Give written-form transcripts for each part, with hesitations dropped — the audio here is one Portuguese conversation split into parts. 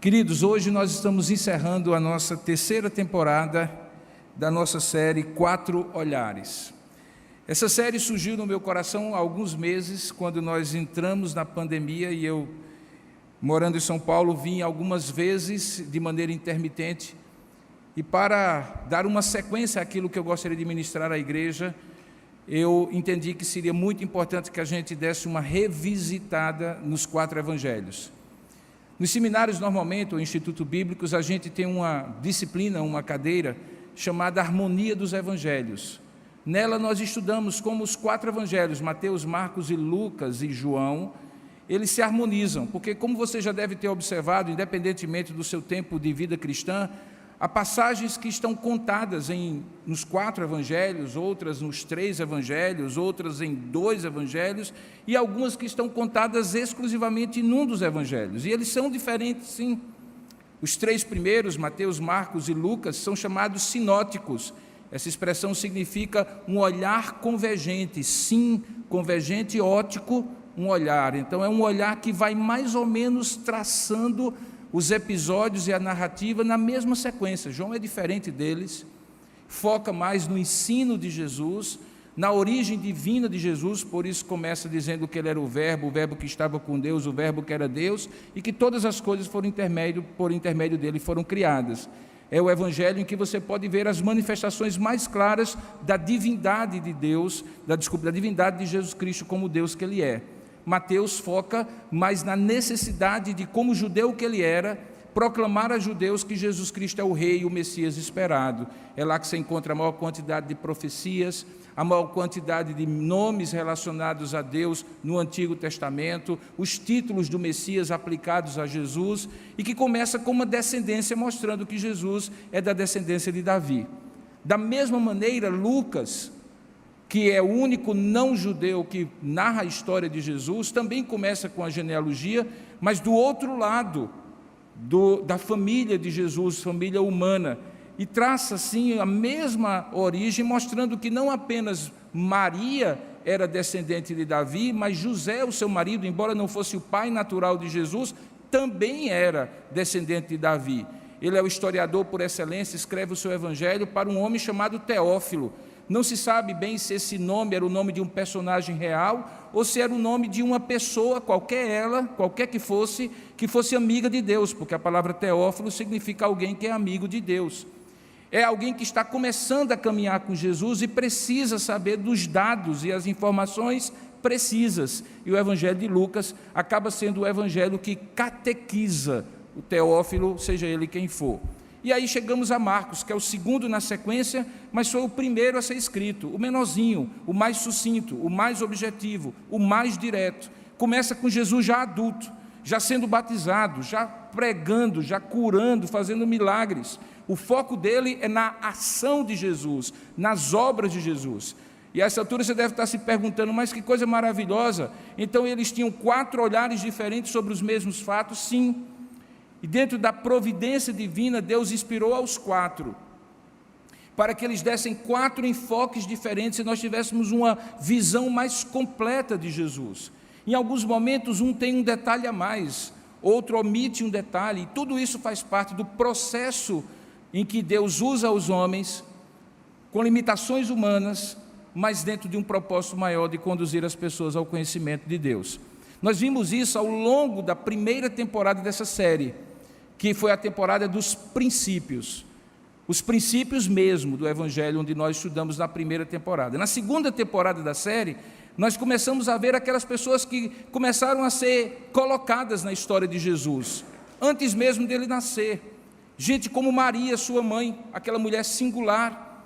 Queridos, hoje nós estamos encerrando a nossa terceira temporada da nossa série Quatro Olhares. Essa série surgiu no meu coração há alguns meses, quando nós entramos na pandemia e eu, morando em São Paulo, vim algumas vezes de maneira intermitente. E para dar uma sequência àquilo que eu gostaria de ministrar à igreja, eu entendi que seria muito importante que a gente desse uma revisitada nos quatro evangelhos. Nos seminários, normalmente, ou institutos bíblicos, a gente tem uma disciplina, uma cadeira, chamada Harmonia dos Evangelhos. Nela nós estudamos como os quatro evangelhos, Mateus, Marcos e Lucas e João, eles se harmonizam, porque como você já deve ter observado, independentemente do seu tempo de vida cristã, há passagens que estão contadas nos quatro evangelhos, outras nos três evangelhos, outras em 2 evangelhos, e algumas que estão contadas exclusivamente em um dos evangelhos. E eles são diferentes, sim. Os 3 primeiros, Mateus, Marcos e Lucas, são chamados sinóticos. Essa expressão significa um olhar convergente, sim, convergente, ótico, um olhar. Então é um olhar que vai mais ou menos traçando os episódios e a narrativa na mesma sequência. João é diferente deles, foca mais no ensino de Jesus, na origem divina de Jesus, por isso começa dizendo que ele era o verbo que estava com Deus, o verbo que era Deus, e que todas as coisas por intermédio dele foram criadas. É o evangelho em que você pode ver as manifestações mais claras da divindade de Deus, da divindade de Jesus Cristo como Deus que ele é. Mateus foca mais na necessidade de, como judeu que ele era, proclamar a judeus que Jesus Cristo é o rei e o Messias esperado. É lá que você encontra a maior quantidade de profecias, a maior quantidade de nomes relacionados a Deus no Antigo Testamento, os títulos do Messias aplicados a Jesus, e que começa com uma descendência mostrando que Jesus é da descendência de Davi. Da mesma maneira, Lucas, que é o único não-judeu que narra a história de Jesus, também começa com a genealogia, mas do outro lado da família de Jesus, família humana, e traça assim a mesma origem, mostrando que não apenas Maria era descendente de Davi, mas José, o seu marido, embora não fosse o pai natural de Jesus, também era descendente de Davi. Ele é o historiador por excelência, escreve o seu evangelho para um homem chamado Teófilo. Não se sabe bem se esse nome era o nome de um personagem real ou se era o nome de uma pessoa, qualquer que fosse amiga de Deus, porque a palavra Teófilo significa alguém que é amigo de Deus. É alguém que está começando a caminhar com Jesus e precisa saber dos dados e as informações precisas. E o evangelho de Lucas acaba sendo o evangelho que catequiza o Teófilo, seja ele quem for. E aí chegamos a Marcos, que é o segundo na sequência, mas foi o primeiro a ser escrito, o menorzinho, o mais sucinto, o mais objetivo, o mais direto. Começa com Jesus já adulto, já sendo batizado, já pregando, já curando, fazendo milagres. O foco dele é na ação de Jesus, nas obras de Jesus. E a essa altura você deve estar se perguntando, mas que coisa maravilhosa. Então eles tinham 4 olhares diferentes sobre os mesmos fatos? Sim. E dentro da providência divina, Deus inspirou aos 4, para que eles dessem 4 enfoques diferentes e nós tivéssemos uma visão mais completa de Jesus. Em alguns momentos, um tem um detalhe a mais, outro omite um detalhe, e tudo isso faz parte do processo em que Deus usa os homens, com limitações humanas, mas dentro de um propósito maior de conduzir as pessoas ao conhecimento de Deus. Nós vimos isso ao longo da primeira temporada dessa série, que foi a temporada dos princípios, os princípios mesmo do Evangelho, onde nós estudamos na primeira temporada. Na segunda temporada da série, nós começamos a ver aquelas pessoas que começaram a ser colocadas na história de Jesus, antes mesmo dele nascer. Gente como Maria, sua mãe, aquela mulher singular,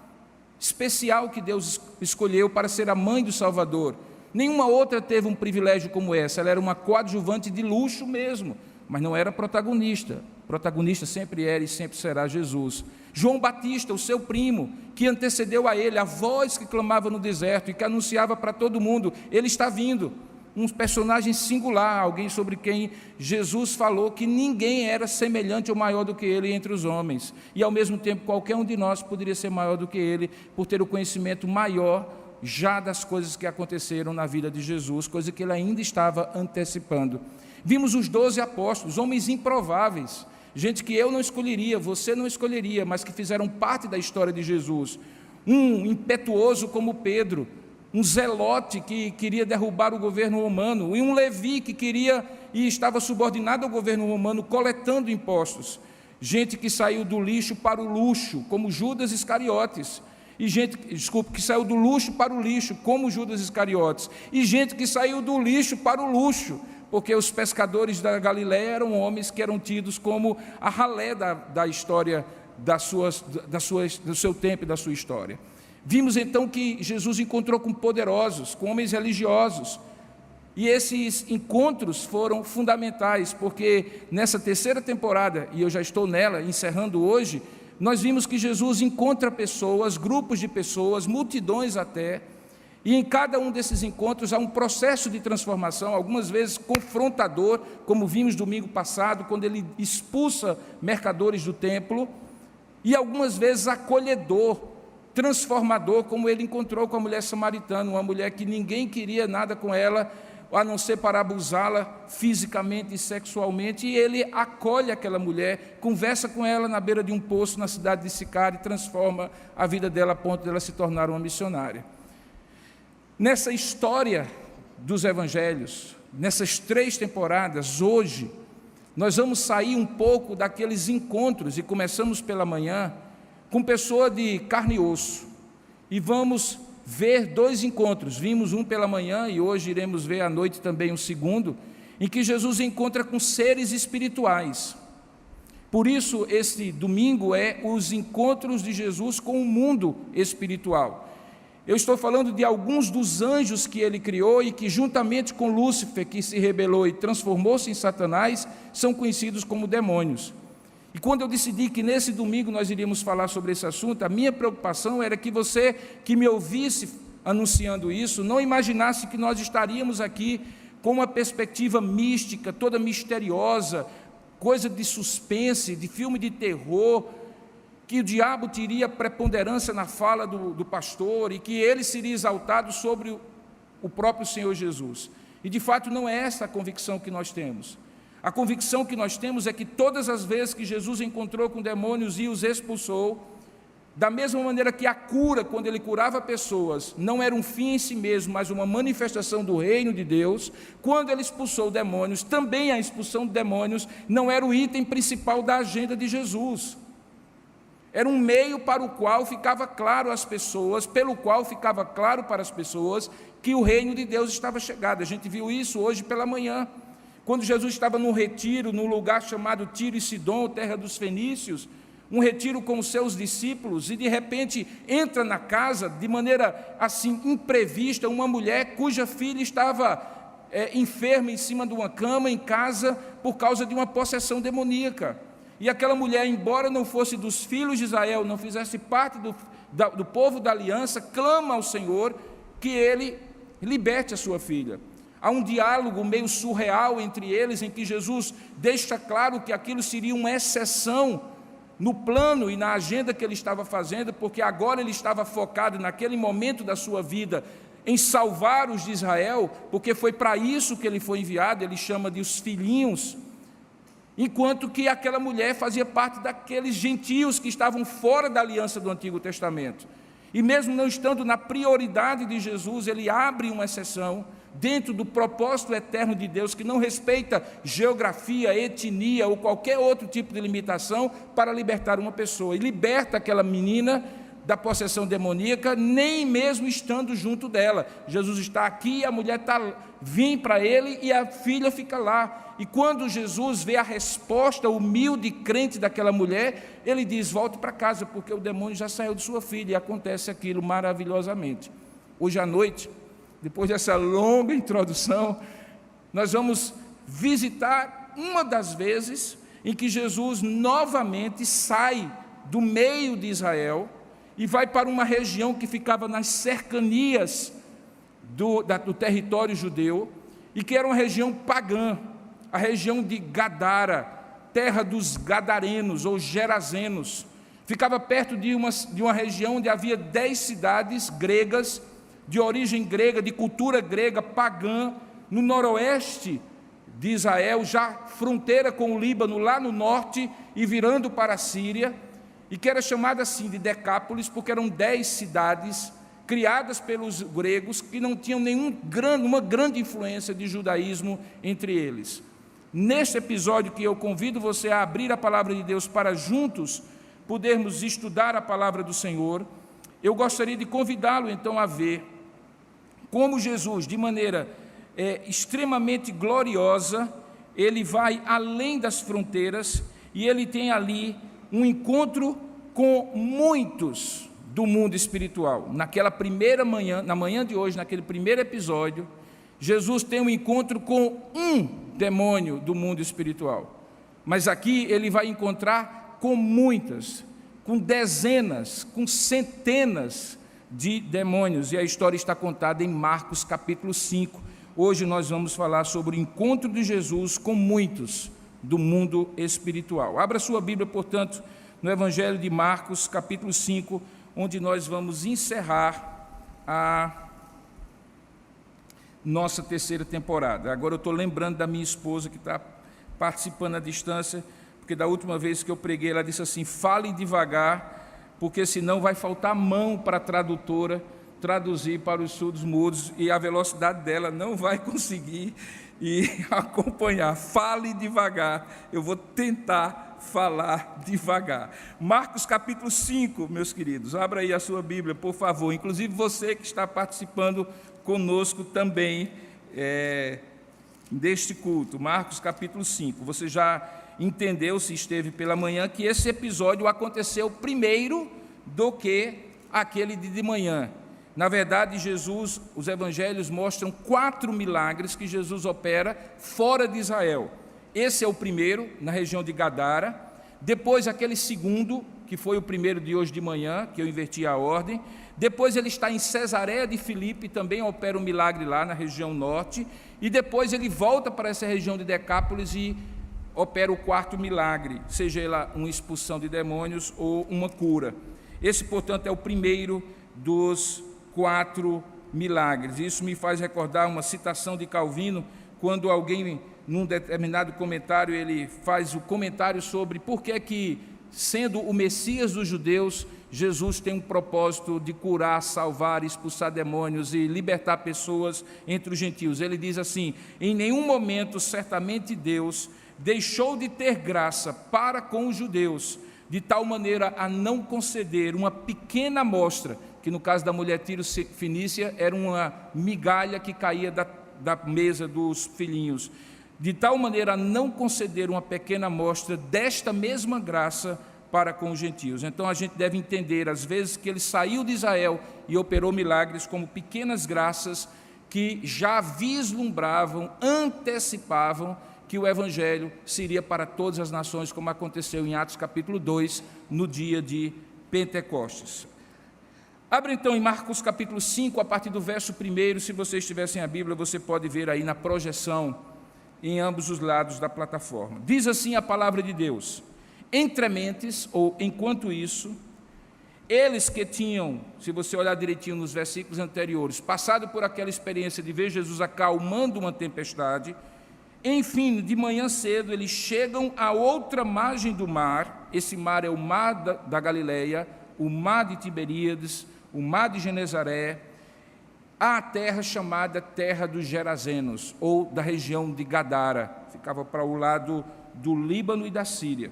especial que Deus escolheu para ser a mãe do Salvador. Nenhuma outra teve um privilégio como essa, ela era uma coadjuvante de luxo mesmo, mas não era protagonista. Protagonista sempre era e sempre será Jesus. João Batista, o seu primo, que antecedeu a ele, a voz que clamava no deserto e que anunciava para todo mundo, ele está vindo. Um personagem singular, alguém sobre quem Jesus falou que ninguém era semelhante ou maior do que ele entre os homens. E ao mesmo tempo, qualquer um de nós poderia ser maior do que ele, por ter o conhecimento maior já das coisas que aconteceram na vida de Jesus, coisa que ele ainda estava antecipando. Vimos os 12 apóstolos, homens improváveis, gente que eu não escolheria, você não escolheria, mas que fizeram parte da história de Jesus. Um impetuoso como Pedro, um zelote que queria derrubar o governo romano, e um Levi que queria e estava subordinado ao governo romano, coletando impostos. Gente que saiu do lixo para o luxo, como Judas Iscariotes. E gente, que saiu do luxo para o lixo, como Judas Iscariotes. E gente que saiu do lixo para o luxo, porque os pescadores da Galiléia eram homens que eram tidos como a ralé da história do seu tempo e da sua história. Vimos então que Jesus encontrou com poderosos, com homens religiosos, e esses encontros foram fundamentais, porque nessa terceira temporada, e eu já estou nela, encerrando hoje, nós vimos que Jesus encontra pessoas, grupos de pessoas, multidões até, e em cada um desses encontros há um processo de transformação, algumas vezes confrontador, como vimos domingo passado, quando ele expulsa mercadores do templo, e algumas vezes acolhedor, transformador, como ele encontrou com a mulher samaritana, uma mulher que ninguém queria nada com ela, a não ser para abusá-la fisicamente e sexualmente, e ele acolhe aquela mulher, conversa com ela na beira de um poço na cidade de Sicar e transforma a vida dela a ponto de ela se tornar uma missionária. Nessa história dos evangelhos, nessas 3 temporadas, hoje, nós vamos sair um pouco daqueles encontros, e começamos pela manhã, com pessoa de carne e osso, e vamos ver 2 encontros. Vimos um pela manhã e hoje iremos ver à noite também um segundo, em que Jesus encontra com seres espirituais. Por isso, esse domingo é os encontros de Jesus com o mundo espiritual. Eu estou falando de alguns dos anjos que ele criou e que, juntamente com Lúcifer, que se rebelou e transformou-se em Satanás, são conhecidos como demônios. E quando eu decidi que nesse domingo nós iríamos falar sobre esse assunto, a minha preocupação era que você que me ouvisse anunciando isso, não imaginasse que nós estaríamos aqui com uma perspectiva mística, toda misteriosa, coisa de suspense, de filme de terror, que o diabo teria preponderância na fala do pastor e que ele seria exaltado sobre o próprio Senhor Jesus. E de fato não é essa a convicção que nós temos. A convicção que nós temos é que todas as vezes que Jesus encontrou com demônios e os expulsou, da mesma maneira que a cura, quando ele curava pessoas, não era um fim em si mesmo, mas uma manifestação do reino de Deus, quando ele expulsou demônios, também a expulsão de demônios não era o item principal da agenda de Jesus. Era um meio para o qual ficava claro às pessoas, pelo qual ficava claro para as pessoas que o reino de Deus estava chegado. A gente viu isso hoje pela manhã. Quando Jesus estava num retiro, num lugar chamado Tiro e Sidom, terra dos fenícios, um retiro com os seus discípulos, e de repente entra na casa, de maneira assim imprevista, uma mulher cuja filha estava enferma em cima de uma cama em casa por causa de uma possessão demoníaca. E aquela mulher, embora não fosse dos filhos de Israel, não fizesse parte do povo da aliança, clama ao Senhor que ele liberte a sua filha. Há um diálogo meio surreal entre eles, em que Jesus deixa claro que aquilo seria uma exceção no plano e na agenda que ele estava fazendo, porque agora ele estava focado naquele momento da sua vida em salvar os de Israel, porque foi para isso que ele foi enviado, ele chama de os filhinhos, enquanto que aquela mulher fazia parte daqueles gentios que estavam fora da aliança do Antigo Testamento. E mesmo não estando na prioridade de Jesus, ele abre uma exceção dentro do propósito eterno de Deus, que não respeita geografia, etnia ou qualquer outro tipo de limitação, para libertar uma pessoa. E liberta aquela menina da possessão demoníaca, nem mesmo estando junto dela. Jesus está aqui, a mulher vem para ele e a filha fica lá. E quando Jesus vê a resposta humilde e crente daquela mulher, ele diz: volte para casa, porque o demônio já saiu de sua filha. E acontece aquilo maravilhosamente. Hoje à noite, depois dessa longa introdução, nós vamos visitar uma das vezes em que Jesus novamente sai do meio de Israel e vai para uma região que ficava nas cercanias do território judeu, e que era uma região pagã, a região de Gadara, terra dos gadarenos ou gerazenos. Ficava perto de uma região onde havia 10 cidades gregas, de origem grega, de cultura grega, pagã, no noroeste de Israel, já fronteira com o Líbano, lá no norte, e virando para a Síria, e que era chamada assim de Decápolis, porque eram 10 cidades criadas pelos gregos, que não tinham uma grande influência de judaísmo entre eles. Neste episódio que eu convido você a abrir a palavra de Deus para juntos podermos estudar a palavra do Senhor, eu gostaria de convidá-lo então a ver como Jesus, de maneira extremamente gloriosa, ele vai além das fronteiras e ele tem ali um encontro com muitos do mundo espiritual. Naquela primeira manhã, na manhã de hoje, naquele primeiro episódio, Jesus tem um encontro com um demônio do mundo espiritual. Mas aqui ele vai encontrar com muitas, com dezenas, com centenas de demônios. E a história está contada em Marcos capítulo 5. Hoje nós vamos falar sobre o encontro de Jesus com muitos do mundo espiritual. Abra sua Bíblia, portanto, no Evangelho de Marcos capítulo 5, onde nós vamos encerrar a nossa terceira temporada. Agora eu estou lembrando da minha esposa que está participando à distância, porque da última vez que eu preguei, ela disse assim: fale devagar, porque senão vai faltar mão para a tradutora traduzir para os surdos mudos, e a velocidade dela não vai conseguir acompanhar. Fale devagar, eu vou tentar falar devagar. Marcos capítulo 5, meus queridos, abra aí a sua Bíblia, por favor, inclusive você que está participando conosco também deste culto. Marcos capítulo 5, você já entendeu, se esteve pela manhã, que esse episódio aconteceu primeiro do que aquele de manhã. Na verdade, os evangelhos mostram 4 milagres que Jesus opera fora de Israel. Esse é o primeiro, na região de Gadara. Depois, aquele segundo, que foi o primeiro de hoje de manhã, que eu inverti a ordem. Depois, ele está em Cesareia de Filipe, também opera um milagre lá na região norte. E depois, ele volta para essa região de Decápolis e opera o 4º milagre, seja ela uma expulsão de demônios ou uma cura. Esse, portanto, é o primeiro dos 4 milagres. Isso me faz recordar uma citação de Calvino, quando alguém, num determinado comentário, ele faz o comentário sobre por que, sendo o Messias dos judeus, Jesus tem um propósito de curar, salvar, expulsar demônios e libertar pessoas entre os gentios. Ele diz assim: em nenhum momento, certamente, Deus deixou de ter graça para com os judeus, de tal maneira a não conceder uma pequena amostra, que no caso da mulher Tiro-fenícia era uma migalha que caía da mesa dos filhinhos, de tal maneira a não conceder uma pequena amostra desta mesma graça para com os gentios. Então a gente deve entender, às vezes, que ele saiu de Israel e operou milagres como pequenas graças que já vislumbravam, antecipavam que o Evangelho seria para todas as nações, como aconteceu em Atos capítulo 2, no dia de Pentecostes. Abra então em Marcos capítulo 5, a partir do verso 1, se você estiver sem a Bíblia, você pode ver aí na projeção, em ambos os lados da plataforma. Diz assim a palavra de Deus: entrementes, ou enquanto isso, eles que tinham, se você olhar direitinho nos versículos anteriores, passado por aquela experiência de ver Jesus acalmando uma tempestade, enfim, de manhã cedo, eles chegam à outra margem do mar. Esse mar é o mar da Galileia, o mar de Tiberíades, o mar de Genezaré, à terra chamada Terra dos Gerazenos, ou da região de Gadara, ficava para o lado do Líbano e da Síria.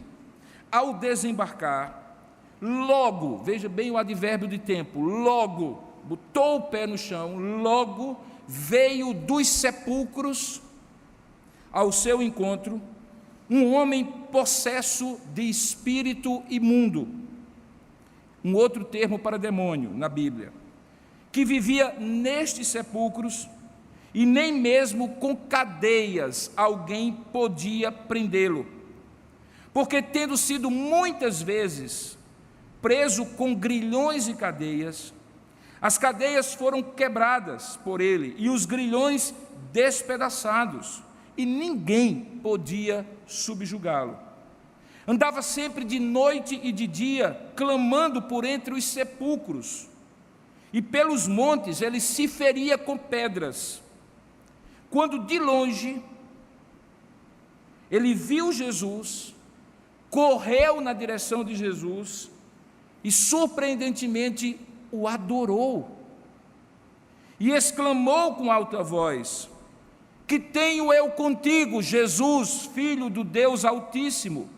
Ao desembarcar, logo, veja bem o advérbio de tempo, logo, botou o pé no chão, logo veio dos sepulcros ao seu encontro um homem possesso de espírito imundo, um outro termo para demônio na Bíblia, que vivia nestes sepulcros e nem mesmo com cadeias alguém podia prendê-lo, porque tendo sido muitas vezes preso com grilhões e cadeias, as cadeias foram quebradas por ele e os grilhões despedaçados, e ninguém podia subjugá-lo. Andava sempre de noite e de dia, clamando por entre os sepulcros, e pelos montes ele se feria com pedras. Quando de longe ele viu Jesus, correu na direção de Jesus e, surpreendentemente, o adorou. E exclamou com alta voz: que tenho eu contigo, Jesus, Filho do Deus Altíssimo?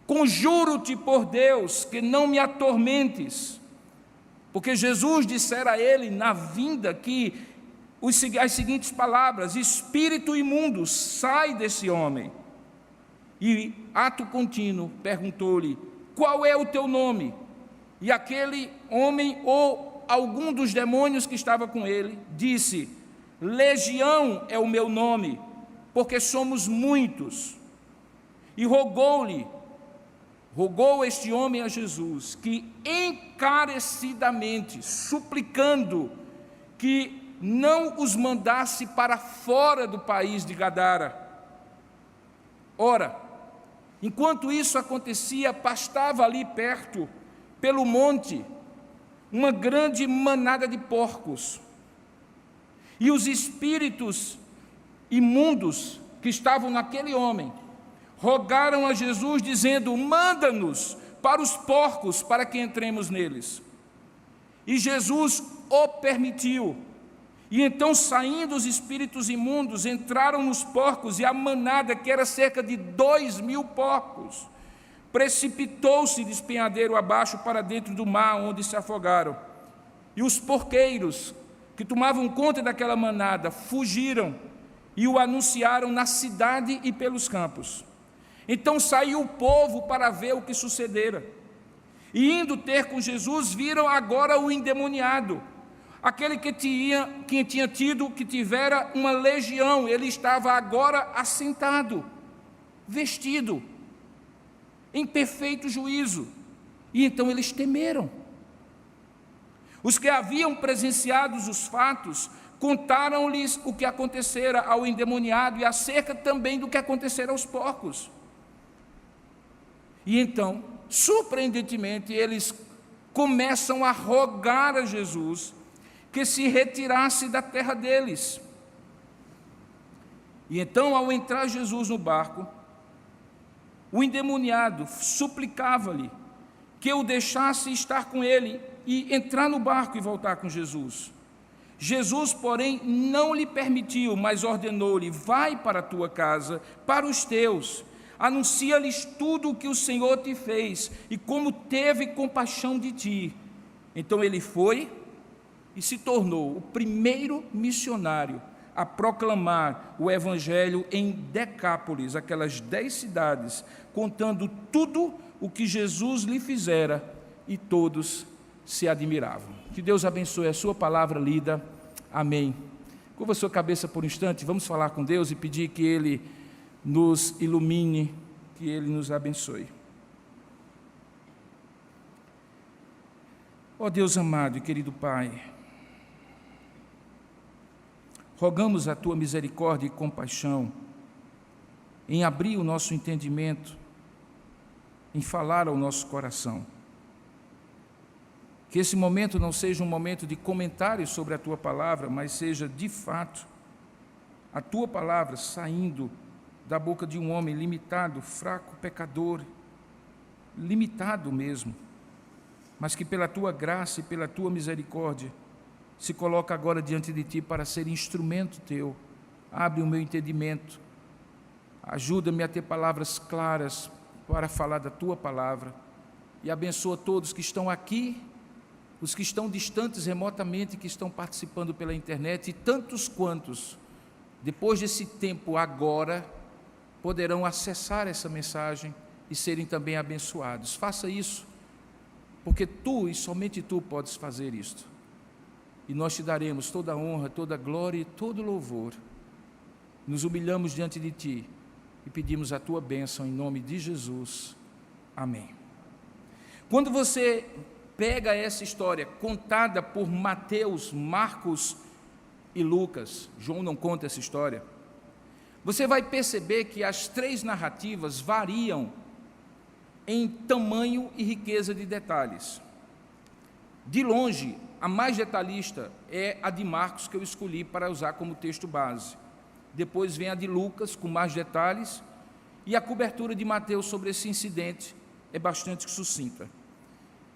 Conjuro-te por Deus que não me atormentes. Porque Jesus dissera a ele na vinda que as seguintes palavras: espírito imundo, sai desse homem. E, ato contínuo, perguntou-lhe: qual é o teu nome? E aquele homem, ou algum dos demônios que estava com ele, disse: Legião é o meu nome, porque somos muitos. E rogou este homem a Jesus, que encarecidamente, suplicando que não os mandasse para fora do país de Gadara. Ora, enquanto isso acontecia, pastava ali perto, pelo monte, uma grande manada de porcos. E os espíritos imundos que estavam naquele homem rogaram a Jesus, dizendo: manda-nos para os porcos, para que entremos neles. E Jesus o permitiu. E então, saindo os espíritos imundos, entraram nos porcos, e a manada, que era cerca de 2.000 porcos, precipitou-se de despenhadeiro abaixo para dentro do mar, onde se afogaram. E os porqueiros, que tomavam conta daquela manada, fugiram e o anunciaram na cidade e pelos campos. Então saiu o povo para ver o que sucedera. E indo ter com Jesus, viram agora o endemoniado, aquele que tivera uma legião. Ele estava agora assentado, vestido, em perfeito juízo. E então eles temeram. Os que haviam presenciado os fatos contaram-lhes o que acontecera ao endemoniado e acerca também do que acontecera aos porcos. E então, surpreendentemente, eles começam a rogar a Jesus que se retirasse da terra deles. E então, ao entrar Jesus no barco, o endemoniado suplicava-lhe que o deixasse estar com ele e entrar no barco e voltar com Jesus. Jesus, porém, não lhe permitiu, mas ordenou-lhe: vai para a tua casa, para os teus, anuncia-lhes tudo o que o Senhor te fez e como teve compaixão de ti. Então ele foi e se tornou o primeiro missionário a proclamar o Evangelho em Decápolis, aquelas 10 cidades, contando tudo o que Jesus lhe fizera, e todos se admiravam. Que Deus abençoe a sua palavra lida. Amém. Curva a sua cabeça por um instante, vamos falar com Deus e pedir que Ele nos ilumine, que Ele nos abençoe. Ó Deus amado e querido Pai, rogamos a Tua misericórdia e compaixão em abrir o nosso entendimento, em falar ao nosso coração. Que esse momento não seja um momento de comentário sobre a Tua palavra, mas seja, de fato, a Tua palavra saindo da boca de um homem limitado, fraco, pecador, limitado mesmo, mas que pela Tua graça e pela Tua misericórdia se coloca agora diante de Ti para ser instrumento Teu. Abre o meu entendimento, ajuda-me a ter palavras claras para falar da Tua palavra, e abençoa todos que estão aqui, os que estão distantes remotamente, que estão participando pela internet, e tantos quantos, depois desse tempo agora, poderão acessar essa mensagem e serem também abençoados. Faça isso, porque Tu e somente Tu podes fazer isto. E nós Te daremos toda a honra, toda a glória e todo o louvor. Nos humilhamos diante de Ti e pedimos a Tua bênção em nome de Jesus. Amém. Quando você pega essa história contada por Mateus, Marcos e Lucas, João não conta essa história, você vai perceber que as 3 narrativas variam em tamanho e riqueza de detalhes. De longe, a mais detalhista é a de Marcos, que eu escolhi para usar como texto base. depois vem a de Lucas, com mais detalhes, e a cobertura de Mateus sobre esse incidente é bastante sucinta.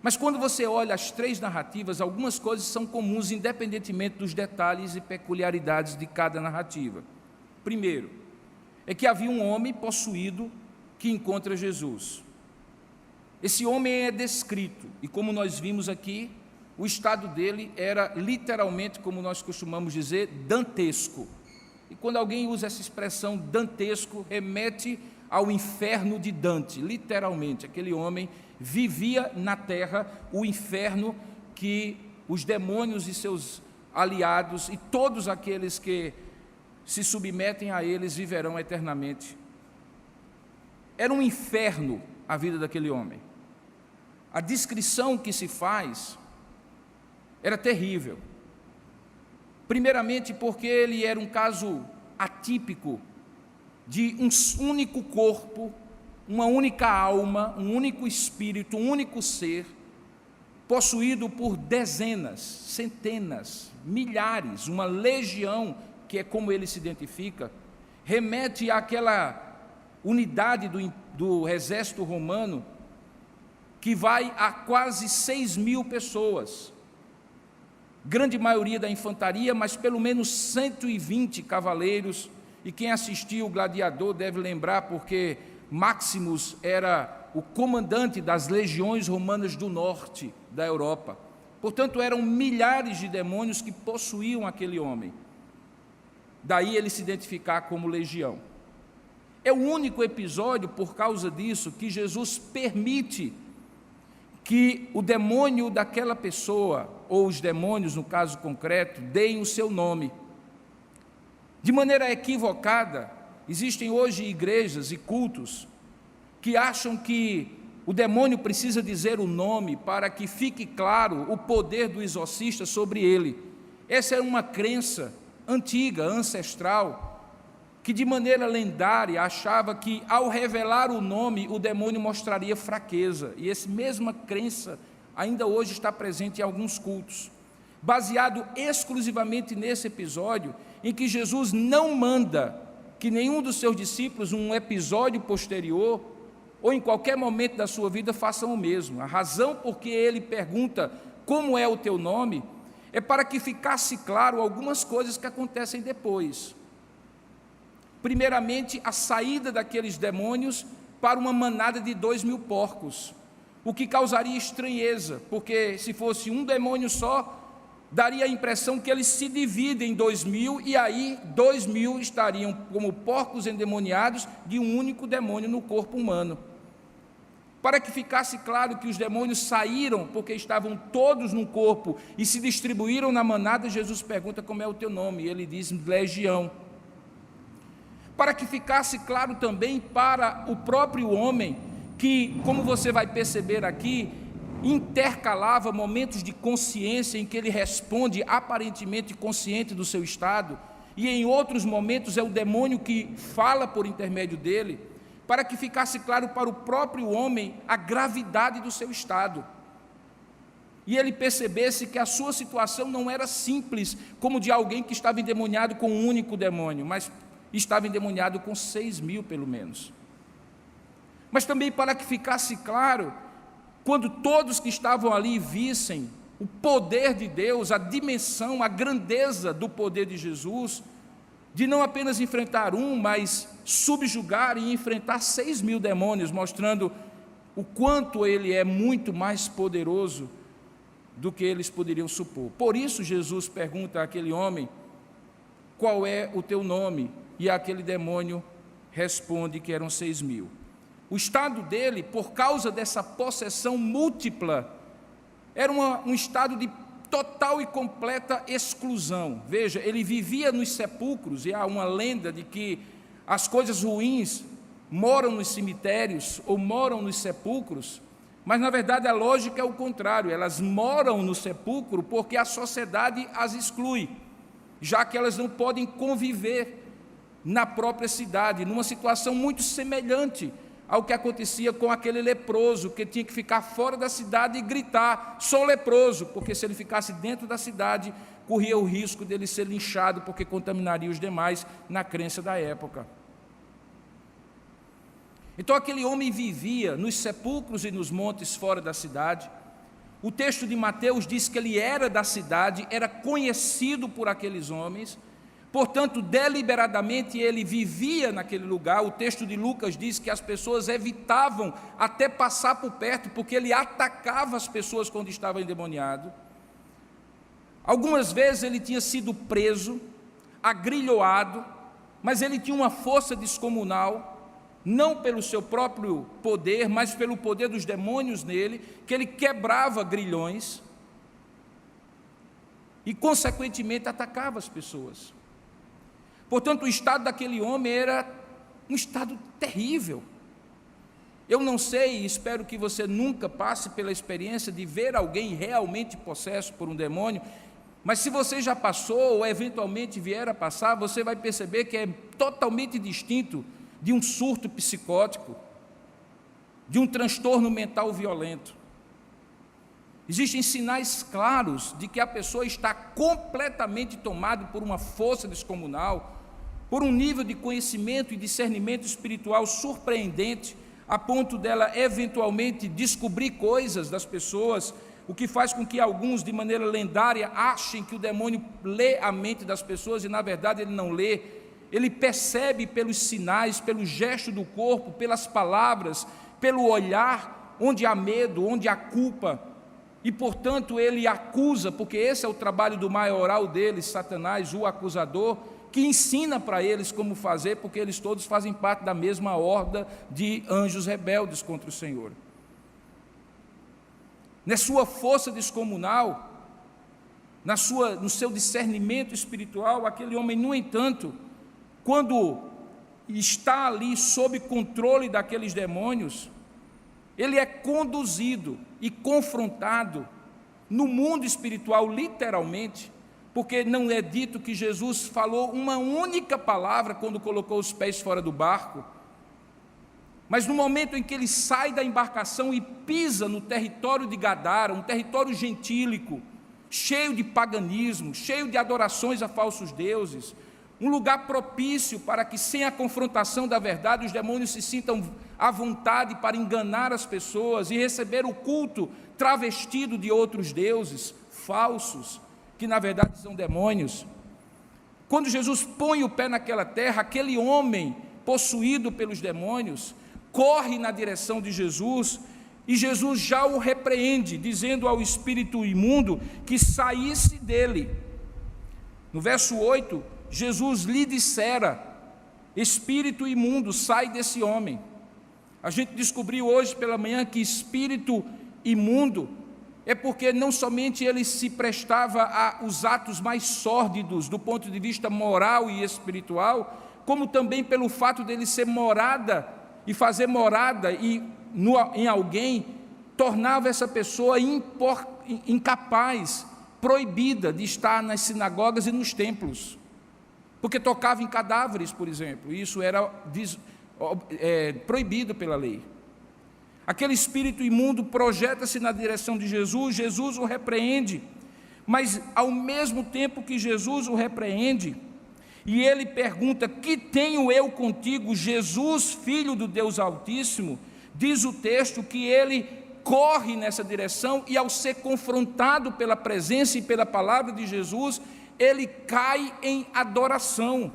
Mas quando você olha as três narrativas, algumas coisas são comuns, independentemente dos detalhes e peculiaridades de cada narrativa. Primeiro, é que havia um homem possuído que encontra Jesus. Esse homem é descrito, e como nós vimos aqui, o estado dele era literalmente, como nós costumamos dizer, dantesco. E quando alguém usa essa expressão dantesco, remete ao inferno de Dante, literalmente. Aquele homem vivia na terra o inferno que os demônios e seus aliados e todos aqueles que se submetem a eles viverão eternamente. Era um inferno a vida daquele homem. A descrição que se faz era terrível. Primeiramente porque ele era um caso atípico de um único corpo, uma única alma, um único espírito, um único ser, possuído por dezenas, centenas, milhares, uma legião, que é como ele se identifica, remete àquela unidade do exército romano, que vai a quase 6.000 pessoas, grande maioria da infantaria, mas pelo menos 120 cavaleiros, e quem assistiu o Gladiador deve lembrar, porque Maximus era o comandante das legiões romanas do norte da Europa. Portanto, eram milhares de demônios que possuíam aquele homem. Daí ele se identificar como legião. É o único episódio, por causa disso, que Jesus permite que o demônio daquela pessoa, ou os demônios, no caso concreto, deem o seu nome. De maneira equivocada, existem hoje igrejas e cultos que acham que o demônio precisa dizer o nome para que fique claro o poder do exorcista sobre ele. Essa é uma crença antiga, ancestral, que de maneira lendária achava que ao revelar o nome o demônio mostraria fraqueza. E essa mesma crença ainda hoje está presente em alguns cultos, baseado exclusivamente nesse episódio, em que Jesus não manda que nenhum dos seus discípulos, num episódio posterior, ou em qualquer momento da sua vida, façam o mesmo. A razão por que ele pergunta como é o teu nome, é para que ficasse claro algumas coisas que acontecem depois. Primeiramente, a saída daqueles demônios para uma manada de 2.000 porcos, o que causaria estranheza, porque se fosse um demônio só, daria a impressão que eles se dividem em 2.000, e aí 2.000 estariam como porcos endemoniados de um único demônio no corpo humano. Para que ficasse claro que os demônios saíram porque estavam todos no corpo e se distribuíram na manada, Jesus pergunta como é o teu nome, e ele diz legião. Para que ficasse claro também para o próprio homem, que, como você vai perceber aqui, intercalava momentos de consciência em que ele responde aparentemente consciente do seu estado, e em outros momentos é o demônio que fala por intermédio dele, para que ficasse claro para o próprio homem a gravidade do seu estado, e ele percebesse que a sua situação não era simples, como de alguém que estava endemoniado com um único demônio, mas estava endemoniado com 6.000 pelo menos. Mas também para que ficasse claro, quando todos que estavam ali vissem o poder de Deus, a dimensão, a grandeza do poder de Jesus, de não apenas enfrentar um, mas subjugar e enfrentar 6.000 demônios, mostrando o quanto ele é muito mais poderoso do que eles poderiam supor. Por isso Jesus pergunta àquele homem, qual é o teu nome? E aquele demônio responde que eram 6.000. O estado dele, por causa dessa possessão múltipla, era um estado de total e completa exclusão. Veja, ele vivia nos sepulcros, e há uma lenda de que as coisas ruins moram nos cemitérios ou moram nos sepulcros, mas na verdade a lógica é o contrário, elas moram no sepulcro porque a sociedade as exclui, já que elas não podem conviver na própria cidade, numa situação muito semelhante ao que acontecia com aquele leproso, que tinha que ficar fora da cidade e gritar: sou leproso, porque se ele ficasse dentro da cidade, corria o risco dele ser linchado, porque contaminaria os demais, na crença da época. Então aquele homem vivia nos sepulcros e nos montes fora da cidade. O texto de Mateus diz que ele era da cidade, era conhecido por aqueles homens, portanto, deliberadamente ele vivia naquele lugar. O texto de Lucas diz que as pessoas evitavam até passar por perto, porque ele atacava as pessoas quando estava endemoniado. Algumas vezes ele tinha sido preso, agrilhoado, mas ele tinha uma força descomunal, não pelo seu próprio poder, mas pelo poder dos demônios nele, que ele quebrava grilhões e, consequentemente, atacava as pessoas. Portanto, o estado daquele homem era um estado terrível. Eu não sei, e espero que você nunca passe pela experiência de ver alguém realmente possesso por um demônio, mas se você já passou ou eventualmente vier a passar, você vai perceber que é totalmente distinto de um surto psicótico, de um transtorno mental violento. Existem sinais claros de que a pessoa está completamente tomada por uma força descomunal, por um nível de conhecimento e discernimento espiritual surpreendente, a ponto dela eventualmente descobrir coisas das pessoas, o que faz com que alguns, de maneira lendária, achem que o demônio lê a mente das pessoas e, na verdade, ele não lê. Ele percebe pelos sinais, pelo gesto do corpo, pelas palavras, pelo olhar, onde há medo, onde há culpa, e, portanto, ele acusa, porque esse é o trabalho do maioral deles, Satanás, o acusador, que ensina para eles como fazer, porque eles todos fazem parte da mesma horda de anjos rebeldes contra o Senhor. Na sua força descomunal, no seu discernimento espiritual, aquele homem, no entanto, quando está ali sob controle daqueles demônios, ele é conduzido e confrontado no mundo espiritual, literalmente, porque não é dito que Jesus falou uma única palavra quando colocou os pés fora do barco, mas no momento em que ele sai da embarcação e pisa no território de Gadara, um território gentílico, cheio de paganismo, cheio de adorações a falsos deuses, um lugar propício para que, sem a confrontação da verdade, os demônios se sintam à vontade para enganar as pessoas e receber o culto travestido de outros deuses falsos, que na verdade são demônios. Quando Jesus põe o pé naquela terra, aquele homem possuído pelos demônios corre na direção de Jesus, e Jesus já o repreende, dizendo ao espírito imundo que saísse dele. No verso 8, Jesus lhe dissera: espírito imundo, sai desse homem. A gente descobriu hoje pela manhã que espírito imundo é porque não somente ele se prestava aos atos mais sórdidos do ponto de vista moral e espiritual, como também pelo fato dele ser morada e fazer morada em alguém, tornava essa pessoa incapaz, proibida de estar nas sinagogas e nos templos, porque tocava em cadáveres, por exemplo, e isso era proibido pela lei. Aquele espírito imundo projeta-se na direção de Jesus, Jesus o repreende, mas ao mesmo tempo que Jesus o repreende, e ele pergunta: que tenho eu contigo, Jesus, filho do Deus Altíssimo? Diz o texto que ele corre nessa direção, e ao ser confrontado pela presença e pela palavra de Jesus, ele cai em adoração.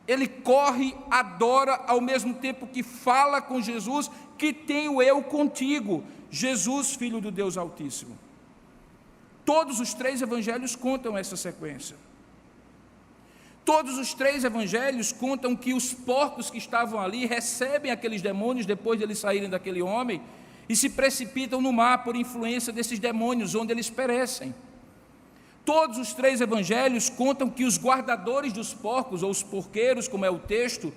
Ele corre, adora, ao mesmo tempo que fala com Jesus: que tenho eu contigo, Jesus, filho do Deus Altíssimo. Todos os três evangelhos contam essa sequência. Todos os três evangelhos contam que os porcos que estavam ali recebem aqueles demônios depois de eles saírem daquele homem e se precipitam no mar por influência desses demônios, onde eles perecem. Todos os três evangelhos contam que os guardadores dos porcos, ou os porqueiros, como é o texto,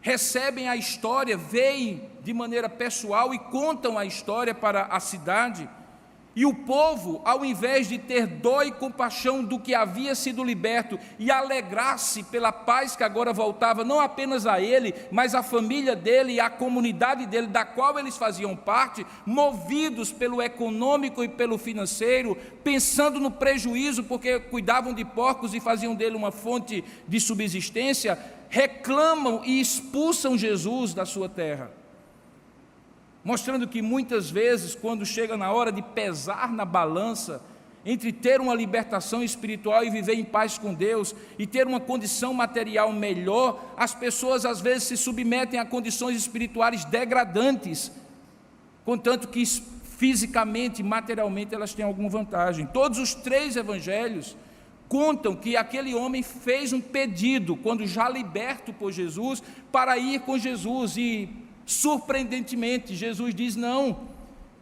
recebem a história, veem de maneira pessoal e contam a história para a cidade, E o povo, ao invés de ter dó e compaixão do que havia sido liberto e alegrar-se pela paz que agora voltava não apenas a ele, mas à família dele e à comunidade dele, da qual eles faziam parte, movidos pelo econômico e pelo financeiro, pensando no prejuízo porque cuidavam de porcos e faziam dele uma fonte de subsistência, reclamam e expulsam Jesus da sua terra. Mostrando que muitas vezes, quando chega na hora de pesar na balança, entre ter uma libertação espiritual e viver em paz com Deus, e ter uma condição material melhor, as pessoas às vezes se submetem a condições espirituais degradantes, contanto que fisicamente, materialmente, elas têm alguma vantagem. Todos os 3 evangelhos contam que aquele homem fez um pedido, quando já liberto por Jesus, para ir com Jesus, e surpreendentemente, Jesus diz: não,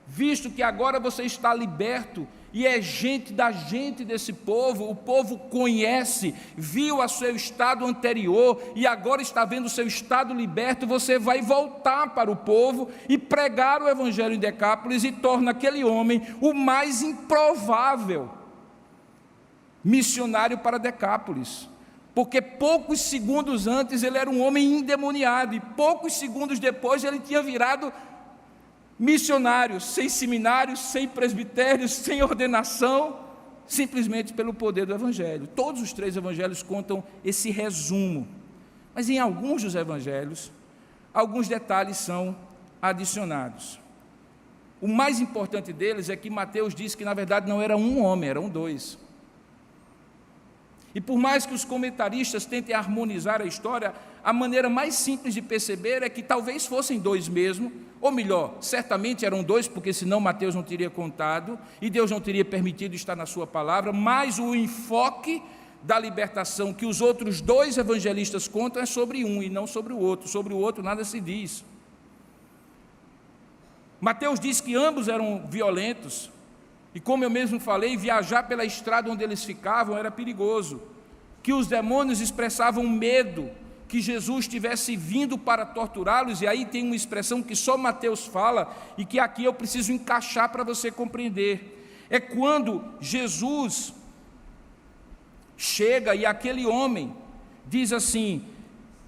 visto que agora você está liberto e é gente da gente desse povo, o povo conhece, viu o seu estado anterior e agora está vendo o seu estado liberto, você vai voltar para o povo e pregar o evangelho em Decápolis, e torna aquele homem o mais improvável missionário para Decápolis. Porque poucos segundos antes ele era um homem endemoniado, e poucos segundos depois ele tinha virado missionário, sem seminário, sem presbitério, sem ordenação, simplesmente pelo poder do Evangelho. Todos os 3 evangelhos contam esse resumo, mas em alguns dos evangelhos, alguns detalhes são adicionados. O mais importante deles é que Mateus diz que na verdade não era um homem, eram 2. E por mais que os comentaristas tentem harmonizar a história, a maneira mais simples de perceber é que talvez fossem 2 mesmo, ou melhor, certamente eram 2, porque senão Mateus não teria contado, e Deus não teria permitido estar na sua palavra, mas o enfoque da libertação que os outros 2 evangelistas contam é sobre um e não sobre o outro nada se diz. Mateus diz que ambos eram violentos, e como eu mesmo falei, viajar pela estrada onde eles ficavam era perigoso, que os demônios expressavam medo que Jesus tivesse vindo para torturá-los, e aí tem uma expressão que só Mateus fala, e que aqui eu preciso encaixar para você compreender. É quando Jesus chega e aquele homem diz assim: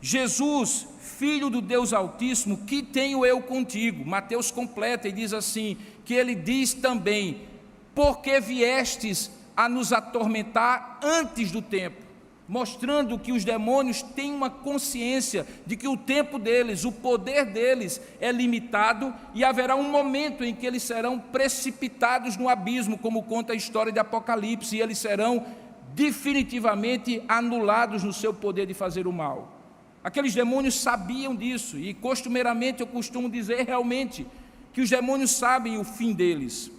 Jesus, filho do Deus Altíssimo, que tenho eu contigo? Mateus completa e diz assim, que ele diz também: porque viestes a nos atormentar antes do tempo, mostrando que os demônios têm uma consciência de que o tempo deles, o poder deles é limitado, e haverá um momento em que eles serão precipitados no abismo, como conta a história de Apocalipse, e eles serão definitivamente anulados no seu poder de fazer o mal. Aqueles demônios sabiam disso, e costumeiramente eu costumo dizer realmente que os demônios sabem o fim deles.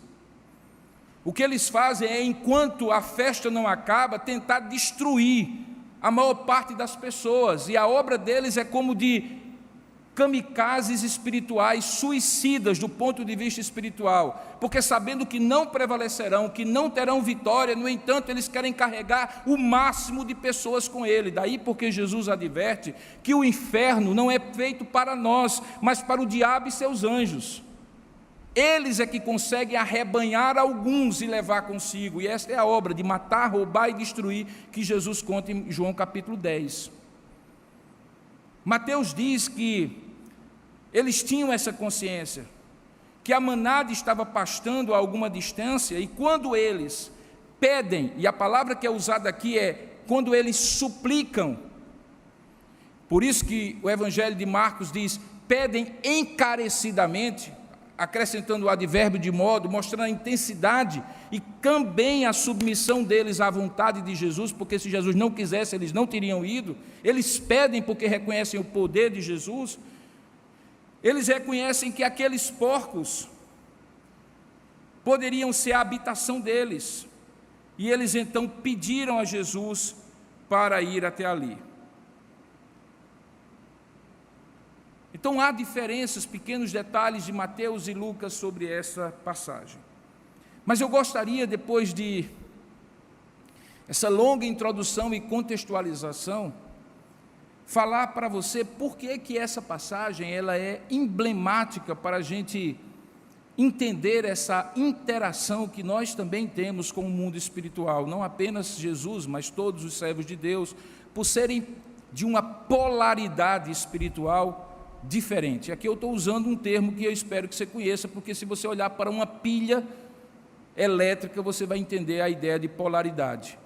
O que eles fazem é, enquanto a festa não acaba, tentar destruir a maior parte das pessoas, e a obra deles é como de kamikazes espirituais, suicidas do ponto de vista espiritual, porque sabendo que não prevalecerão, que não terão vitória, no entanto eles querem carregar o máximo de pessoas com ele. Daí porque Jesus adverte que o inferno não é feito para nós, mas para o diabo e seus anjos. Eles é que conseguem arrebanhar alguns e levar consigo, e esta é a obra de matar, roubar e destruir que Jesus conta em João capítulo 10. Mateus diz que eles tinham essa consciência, que a manada estava pastando a alguma distância, e quando eles pedem, e a palavra que é usada aqui é quando eles suplicam, por isso que o Evangelho de Marcos diz, pedem encarecidamente, acrescentando o advérbio de modo, mostrando a intensidade e também a submissão deles à vontade de Jesus, porque se Jesus não quisesse, eles não teriam ido. Eles pedem porque reconhecem o poder de Jesus. Eles reconhecem que aqueles porcos poderiam ser a habitação deles, e eles então pediram a Jesus para ir até ali. Então há diferenças, pequenos detalhes de Mateus e Lucas sobre essa passagem. Mas eu gostaria, depois de essa longa introdução e contextualização, falar para você por que essa passagem ela é emblemática para a gente entender essa interação que nós também temos com o mundo espiritual, não apenas Jesus, mas todos os servos de Deus, por serem de uma polaridade espiritual diferente. Aqui eu estou usando um termo que eu espero que você conheça, porque se você olhar para uma pilha elétrica, você vai entender a ideia de polaridade.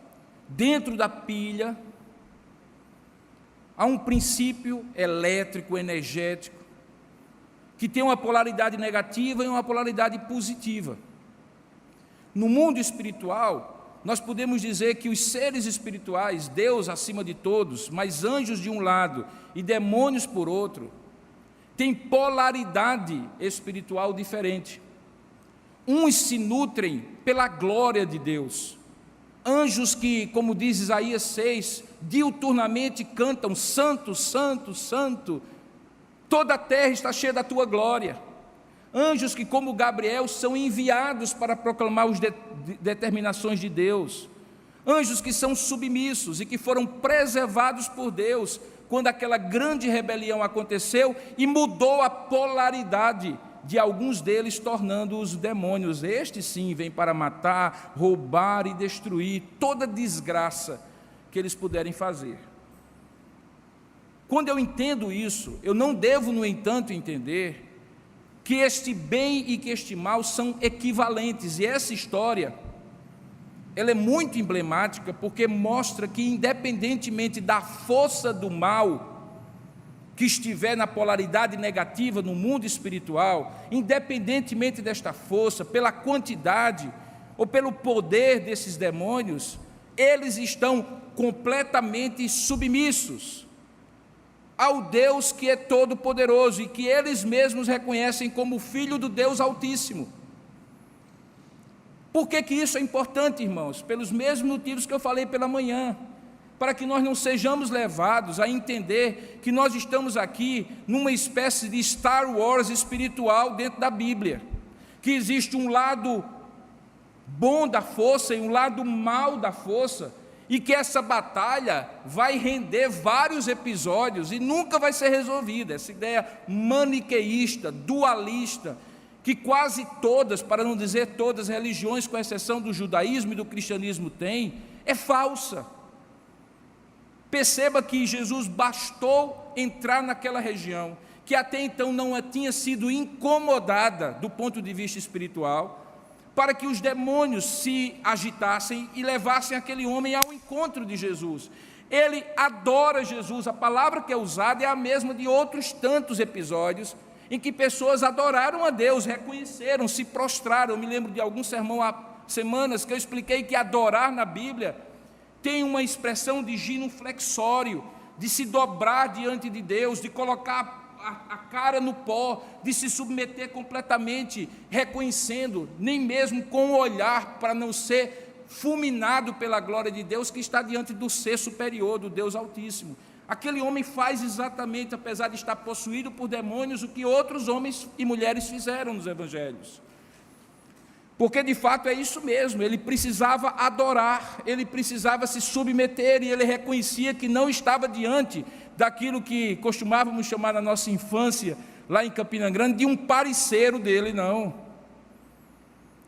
Dentro da pilha, há um princípio elétrico, energético, que tem uma polaridade negativa e uma polaridade positiva. No mundo espiritual, nós podemos dizer que os seres espirituais, Deus acima de todos, mas anjos de um lado e demônios por outro, têm polaridade espiritual diferente. Uns se nutrem pela glória de Deus. Anjos que, como diz Isaías 6, diuturnamente cantam: Santo, Santo, Santo, toda a terra está cheia da tua glória. Anjos que, como Gabriel, são enviados para proclamar as determinações de Deus. Anjos que são submissos e que foram preservados por Deus quando aquela grande rebelião aconteceu e mudou a polaridade de alguns deles, tornando-os demônios. Estes sim vêm para matar, roubar e destruir toda desgraça que eles puderem fazer. Quando eu entendo isso, eu não devo, no entanto, entender que este bem e que este mal são equivalentes. E essa história, ela é muito emblemática, porque mostra que, independentemente da força do mal que estiver na polaridade negativa no mundo espiritual, independentemente desta força, pela quantidade ou pelo poder desses demônios, eles estão completamente submissos ao Deus que é todo-poderoso e que eles mesmos reconhecem como Filho do Deus Altíssimo. Por que isso é importante, irmãos? Pelos mesmos motivos que eu falei pela manhã, para que nós não sejamos levados a entender que nós estamos aqui numa espécie de Star Wars espiritual dentro da Bíblia, que existe um lado bom da força e um lado mal da força, e que essa batalha vai render vários episódios e nunca vai ser resolvida. Essa ideia maniqueísta, dualista, que quase todas, para não dizer todas, religiões, com exceção do judaísmo e do cristianismo têm, é falsa. Perceba que Jesus bastou entrar naquela região, que até então não tinha sido incomodada do ponto de vista espiritual, para que os demônios se agitassem e levassem aquele homem ao encontro de Jesus. Ele adora Jesus, a palavra que é usada é a mesma de outros tantos episódios, em que pessoas adoraram a Deus, reconheceram, se prostraram. Eu me lembro de algum sermão há semanas que eu expliquei que adorar na Bíblia tem uma expressão de genuflexório, de se dobrar diante de Deus, de colocar a cara no pó, de se submeter completamente, reconhecendo, nem mesmo com o olhar, para não ser fulminado pela glória de Deus, que está diante do ser superior, do Deus Altíssimo. Aquele homem faz exatamente, apesar de estar possuído por demônios, o que outros homens e mulheres fizeram nos evangelhos. Porque de fato é isso mesmo, ele precisava adorar, ele precisava se submeter, e ele reconhecia que não estava diante daquilo que costumávamos chamar na nossa infância, lá em Campina Grande, de um parceiro dele, não.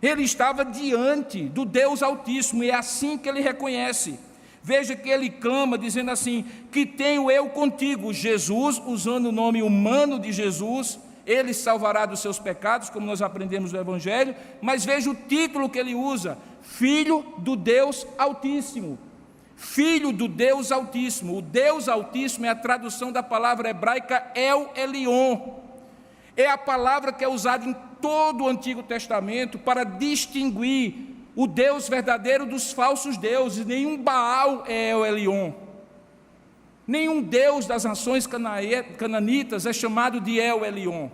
Ele estava diante do Deus Altíssimo, e é assim que ele reconhece. Veja que ele clama, dizendo assim: que tenho eu contigo. Jesus, usando o nome humano de Jesus, ele salvará dos seus pecados, como nós aprendemos no Evangelho, mas veja o título que ele usa: Filho do Deus Altíssimo. Filho do Deus Altíssimo. O Deus Altíssimo é a tradução da palavra hebraica El Elyon. É a palavra que é usada em todo o Antigo Testamento para distinguir o Deus verdadeiro dos falsos deuses. Nenhum Baal é El Elyon. Nenhum Deus das nações cananitas é chamado de El Elyon.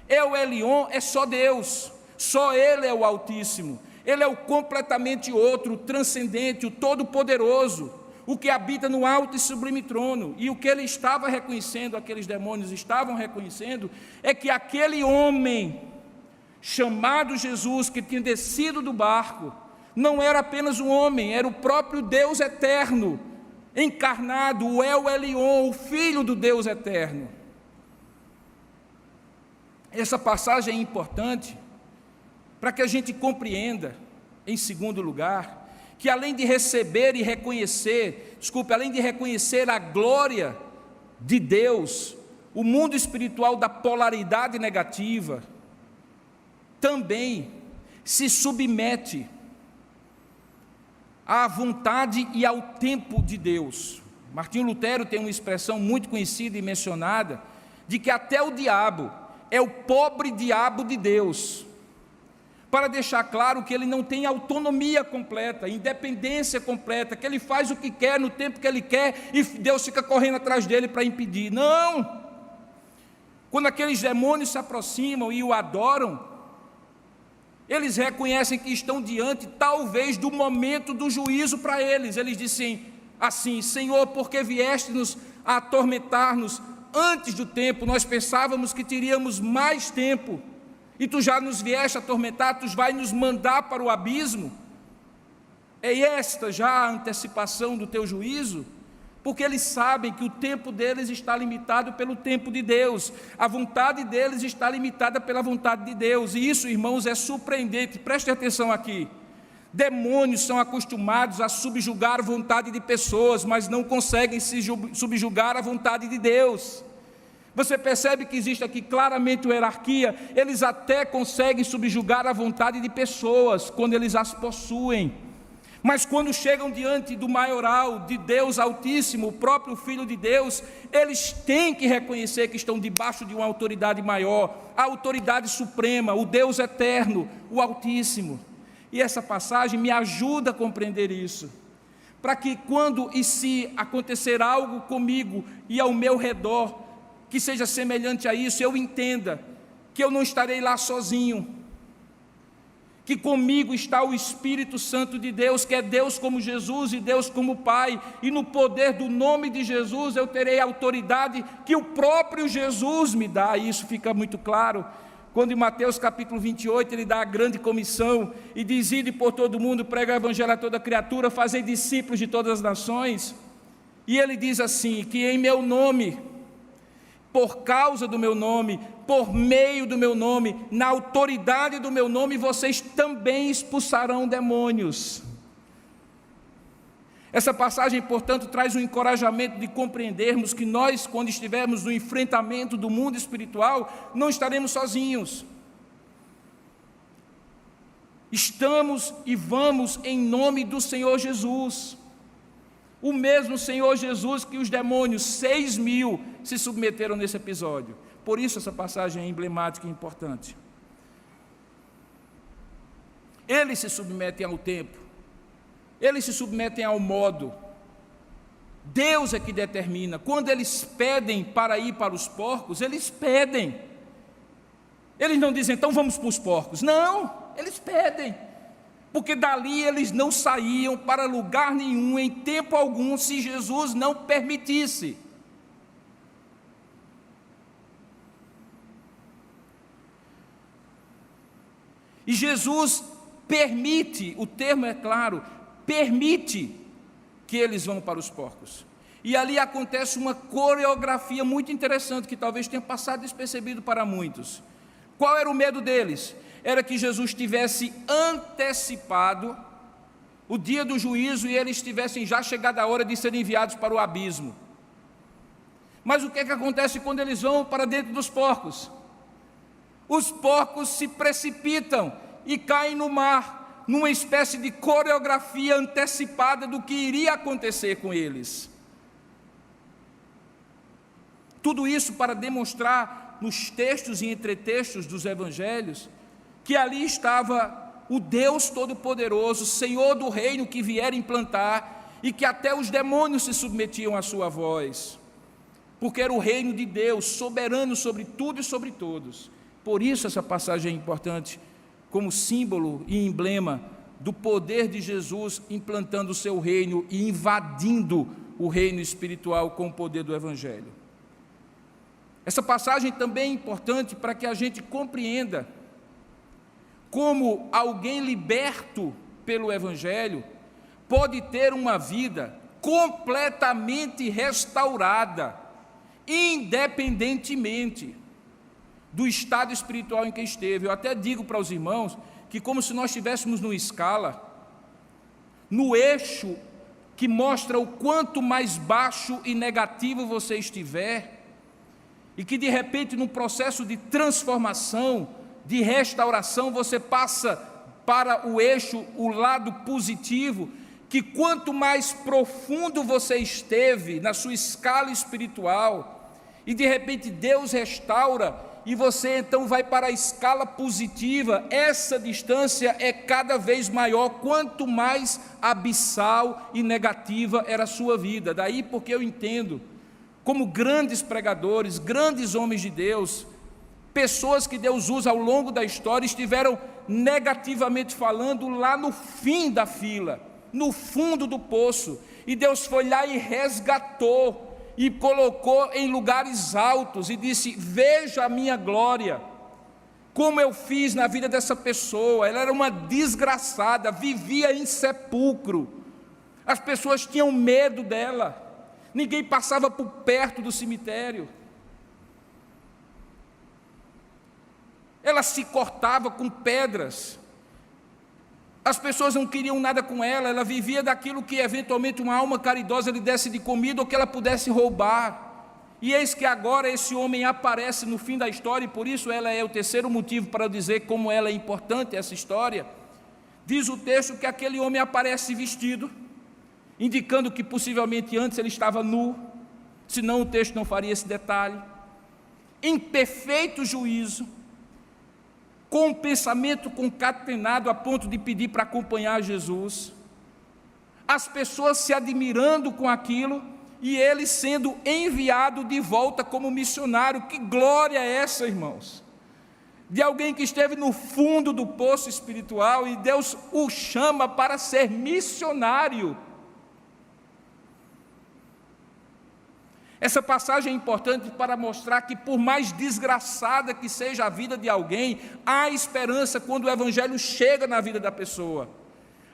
El Elyon é só Deus, só Ele é o Altíssimo. Ele é o completamente outro, o transcendente, o todo-poderoso, o que habita no alto e sublime trono. E o que ele estava reconhecendo, aqueles demônios estavam reconhecendo, é que aquele homem chamado Jesus, que tinha descido do barco, não era apenas um homem, era o próprio Deus eterno, encarnado, o El Elyon, o Filho do Deus eterno. Essa passagem é importante, para que a gente compreenda, em segundo lugar, que além de receber e reconhecer, além de reconhecer a glória de Deus, o mundo espiritual da polaridade negativa também se submete à vontade e ao tempo de Deus. Martinho Lutero tem uma expressão muito conhecida e mencionada, de que até o diabo é o pobre diabo de Deus, para deixar claro que ele não tem autonomia completa, independência completa, que ele faz o que quer, no tempo que ele quer, e Deus fica correndo atrás dele para impedir. Não! Quando aqueles demônios se aproximam e o adoram, eles reconhecem que estão diante, talvez, do momento do juízo para eles. Eles dizem assim: Senhor, por que vieste-nos a atormentar-nos antes do tempo? Nós pensávamos que teríamos mais tempo, e tu já nos vieste atormentar, tu vai nos mandar para o abismo? É esta já a antecipação do teu juízo? Porque eles sabem que o tempo deles está limitado pelo tempo de Deus, a vontade deles está limitada pela vontade de Deus, e isso, irmãos, é surpreendente. Preste atenção aqui. Demônios são acostumados a subjugar a vontade de pessoas, mas não conseguem se subjugar a vontade de Deus. Você percebe que existe aqui claramente uma hierarquia. Eles até conseguem subjugar a vontade de pessoas quando eles as possuem, mas quando chegam diante do maioral, de Deus Altíssimo, o próprio Filho de Deus, eles têm que reconhecer que estão debaixo de uma autoridade maior, a autoridade suprema, o Deus eterno, o Altíssimo. E essa passagem me ajuda a compreender isso, para que quando e se acontecer algo comigo e ao meu redor, que seja semelhante a isso, eu entenda que eu não estarei lá sozinho, que comigo está o Espírito Santo de Deus, que é Deus como Jesus e Deus como Pai, e no poder do nome de Jesus eu terei a autoridade que o próprio Jesus me dá. E isso fica muito claro quando em Mateus capítulo 28 ele dá a grande comissão e diz: ide por todo o mundo, prega o evangelho a toda criatura, fazei discípulos de todas as nações. E ele diz assim, que em meu nome, por causa do meu nome, por meio do meu nome, na autoridade do meu nome, vocês também expulsarão demônios. Essa passagem, portanto, traz um encorajamento de compreendermos que nós, quando estivermos no enfrentamento do mundo espiritual, não estaremos sozinhos. Estamos e vamos em nome do Senhor Jesus. O mesmo Senhor Jesus que os demônios, 6.000, se submeteram nesse episódio. Por isso essa passagem é emblemática e importante. Eles se submetem ao tempo, eles se submetem ao modo. Deus é que determina. Quando eles pedem para ir para os porcos, eles pedem. Eles não dizem, então vamos para os porcos. Não, eles pedem. Porque dali eles não saíam para lugar nenhum, em tempo algum, se Jesus não permitisse. E Jesus permite, o termo é claro, permite que eles vão para os porcos. E ali acontece uma coreografia muito interessante, que talvez tenha passado despercebido para muitos. Qual era o medo deles? Era que Jesus tivesse antecipado o dia do juízo e eles tivessem já chegado a hora de serem enviados para o abismo. Mas o que é que acontece quando eles vão para dentro dos porcos? Os porcos se precipitam e caem no mar, numa espécie de coreografia antecipada do que iria acontecer com eles. Tudo isso para demonstrar nos textos e entretextos dos evangelhos que ali estava o Deus Todo-Poderoso, Senhor do reino que viera implantar, e que até os demônios se submetiam à sua voz, porque era o reino de Deus, soberano sobre tudo e sobre todos. Por isso essa passagem é importante, como símbolo e emblema do poder de Jesus implantando o seu reino e invadindo o reino espiritual com o poder do Evangelho. Essa passagem também é importante para que a gente compreenda como alguém liberto pelo Evangelho pode ter uma vida completamente restaurada, independentemente do estado espiritual em que esteve. Eu até digo para os irmãos que como se nós estivéssemos numa escala, no eixo que mostra o quanto mais baixo e negativo você estiver, e que de repente num processo de transformação, de restauração, você passa para o eixo, o lado positivo, que quanto mais profundo você esteve na sua escala espiritual, e de repente Deus restaura, e você então vai para a escala positiva, essa distância é cada vez maior, quanto mais abissal e negativa era a sua vida. Daí porque eu entendo, como grandes pregadores, grandes homens de Deus, pessoas que Deus usa ao longo da história, estiveram negativamente falando lá no fim da fila, no fundo do poço, e Deus foi lá e resgatou, e colocou em lugares altos, e disse: veja a minha glória, como eu fiz na vida dessa pessoa. Ela era uma desgraçada, vivia em sepulcro, as pessoas tinham medo dela, ninguém passava por perto do cemitério, ela se cortava com pedras, as pessoas não queriam nada com ela, ela vivia daquilo que eventualmente uma alma caridosa lhe desse de comida ou que ela pudesse roubar. E eis que agora esse homem aparece no fim da história, e por isso ela é o terceiro motivo para eu dizer como ela é importante, essa história. Diz o texto que aquele homem aparece vestido, indicando que possivelmente antes ele estava nu, senão o texto não faria esse detalhe, em perfeito juízo, com um pensamento concatenado a ponto de pedir para acompanhar Jesus, as pessoas se admirando com aquilo, e ele sendo enviado de volta como missionário. Que glória é essa, irmãos? De alguém que esteve no fundo do poço espiritual, e Deus o chama para ser missionário. Essa passagem é importante para mostrar que, por mais desgraçada que seja a vida de alguém, há esperança quando o Evangelho chega na vida da pessoa.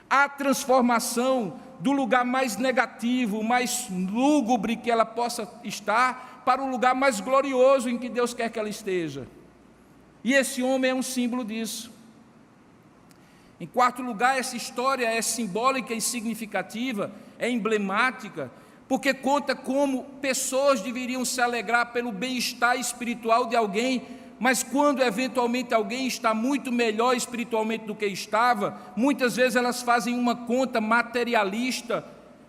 Há transformação do lugar mais negativo, mais lúgubre que ela possa estar, para o lugar mais glorioso em que Deus quer que ela esteja. E esse homem é um símbolo disso. Em quarto lugar, essa história é simbólica e significativa, é emblemática, porque conta como pessoas deveriam se alegrar pelo bem-estar espiritual de alguém, mas quando eventualmente alguém está muito melhor espiritualmente do que estava, muitas vezes elas fazem uma conta materialista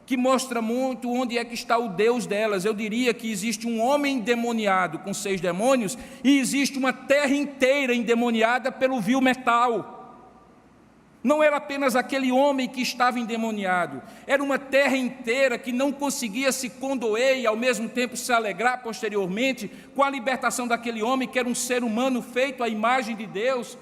que mostra muito onde é que está o Deus delas. Eu diria que existe um homem endemoniado com 6 demônios, e existe uma terra inteira endemoniada pelo vil metal. Não era apenas aquele homem que estava endemoniado, era uma terra inteira que não conseguia se condoer e ao mesmo tempo se alegrar posteriormente com a libertação daquele homem, que era um ser humano feito à imagem de Deus,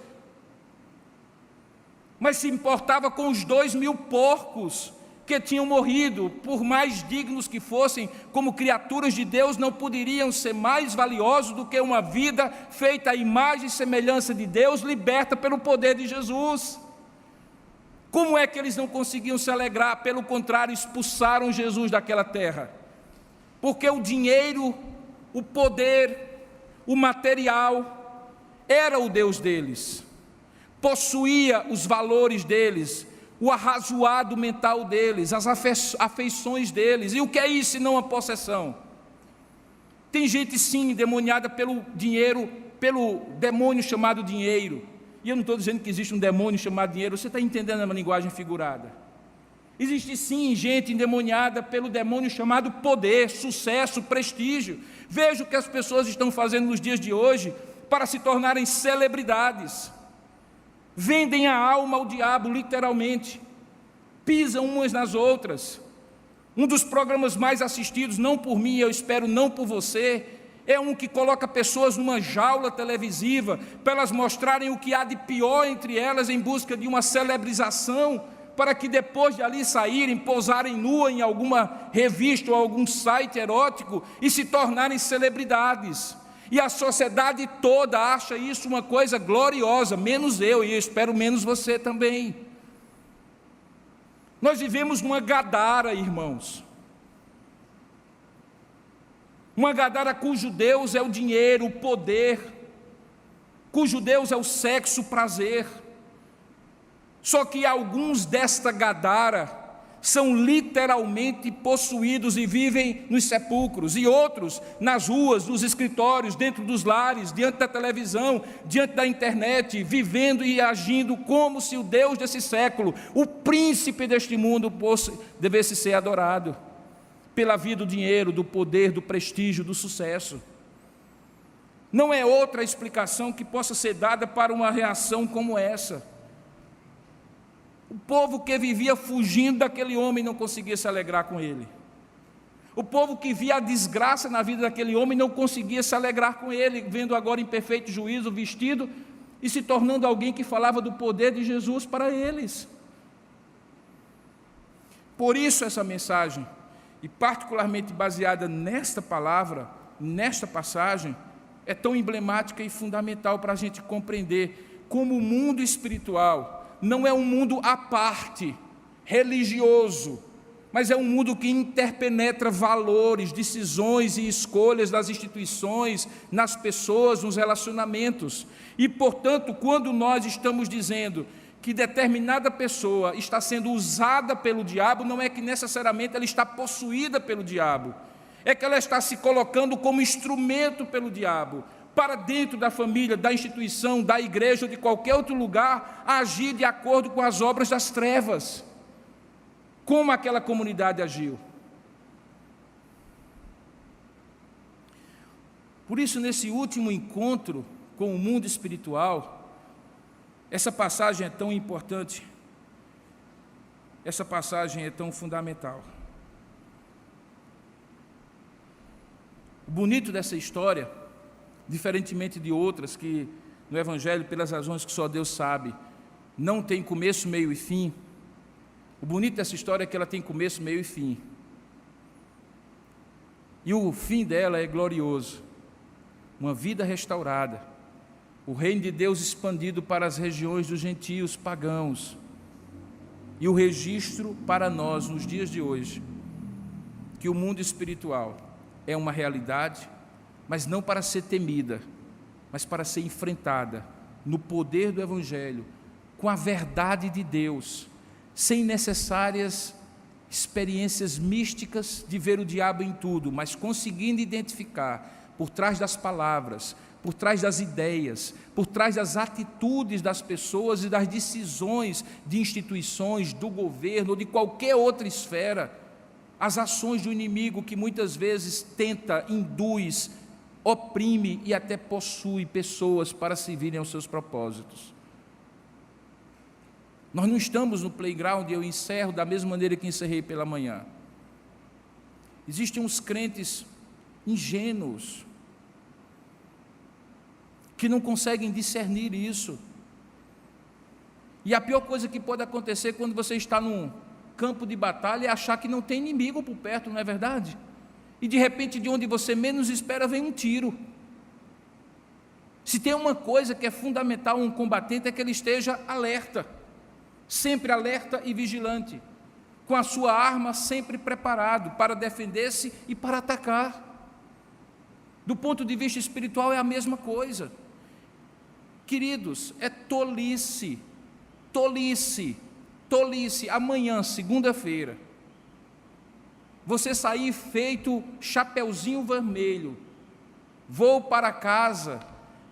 mas se importava com os 2.000 porcos que tinham morrido. Por mais dignos que fossem, como criaturas de Deus, não poderiam ser mais valiosos do que uma vida feita à imagem e semelhança de Deus, liberta pelo poder de Jesus. Como é que eles não conseguiam se alegrar? Pelo contrário, expulsaram Jesus daquela terra, porque o dinheiro, o poder, o material era o Deus deles, possuía os valores deles, o arrazoado mental deles, as afeições deles. E o que é isso senão a possessão? Tem gente sim endemoniada pelo dinheiro, pelo demônio chamado dinheiro. E eu não estou dizendo que existe um demônio chamado dinheiro, você está entendendo a linguagem figurada. Existe sim gente endemoniada pelo demônio chamado poder, sucesso, prestígio. Veja o que as pessoas estão fazendo nos dias de hoje para se tornarem celebridades. Vendem a alma ao diabo, literalmente. Pisam umas nas outras. Um dos programas mais assistidos, não por mim, eu espero não por você, é um que coloca pessoas numa jaula televisiva para elas mostrarem o que há de pior entre elas em busca de uma celebrização, para que depois de ali saírem, pousarem nua em alguma revista ou algum site erótico e se tornarem celebridades. E a sociedade toda acha isso uma coisa gloriosa, menos eu, e eu espero menos você também. Nós vivemos numa Gadara, irmãos. Uma Gadara cujo Deus é o dinheiro, o poder, cujo Deus é o sexo prazer. Só que alguns desta Gadara são literalmente possuídos e vivem nos sepulcros, e outros nas ruas, nos escritórios, dentro dos lares, diante da televisão, diante da internet, vivendo e agindo como se o Deus desse século, o príncipe deste mundo, devesse ser adorado, pela via do dinheiro, do poder, do prestígio, do sucesso. Não é outra explicação que possa ser dada para uma reação como essa. O povo que vivia fugindo daquele homem não conseguia se alegrar com ele. O povo que via a desgraça na vida daquele homem não conseguia se alegrar com ele, vendo agora em perfeito juízo, vestido e se tornando alguém que falava do poder de Jesus para eles. Por isso essa mensagem, e particularmente baseada nesta palavra, nesta passagem, é tão emblemática e fundamental para a gente compreender como o mundo espiritual não é um mundo à parte, religioso, mas é um mundo que interpenetra valores, decisões e escolhas das instituições, nas pessoas, nos relacionamentos. E, portanto, quando nós estamos dizendo que determinada pessoa está sendo usada pelo diabo, não é que necessariamente ela está possuída pelo diabo, é que ela está se colocando como instrumento pelo diabo, para dentro da família, da instituição, da igreja ou de qualquer outro lugar, agir de acordo com as obras das trevas, como aquela comunidade agiu. Por isso, nesse último encontro com o mundo espiritual, essa passagem é tão importante, essa passagem é tão fundamental. O bonito dessa história, diferentemente de outras que no Evangelho, pelas razões que só Deus sabe, não tem começo, meio e fim. O bonito dessa história é que ela tem começo, meio e fim. E o fim dela é glorioso. Uma vida restaurada. O reino de Deus expandido para as regiões dos gentios pagãos. E o registro para nós, nos dias de hoje, que o mundo espiritual é uma realidade, mas não para ser temida, mas para ser enfrentada no poder do Evangelho, com a verdade de Deus, sem necessárias experiências místicas de ver o diabo em tudo, mas conseguindo identificar por trás das palavras, por trás das ideias, por trás das atitudes das pessoas e das decisões de instituições, do governo ou de qualquer outra esfera, as ações do inimigo que muitas vezes tenta, induz, oprime e até possui pessoas para servirem aos seus propósitos. Nós não estamos no playground, eu encerro da mesma maneira que encerrei pela manhã. Existem uns crentes ingênuos, que não conseguem discernir isso. E a pior coisa que pode acontecer quando você está num campo de batalha é achar que não tem inimigo por perto, não é verdade? E de repente, de onde você menos espera, vem um tiro. Se tem uma coisa que é fundamental um combatente, é que ele esteja alerta, sempre alerta e vigilante, com a sua arma sempre preparado para defender-se e para atacar. Do ponto de vista espiritual é a mesma coisa. Queridos, é tolice, amanhã, segunda-feira, você sair feito chapeuzinho vermelho, vou para casa,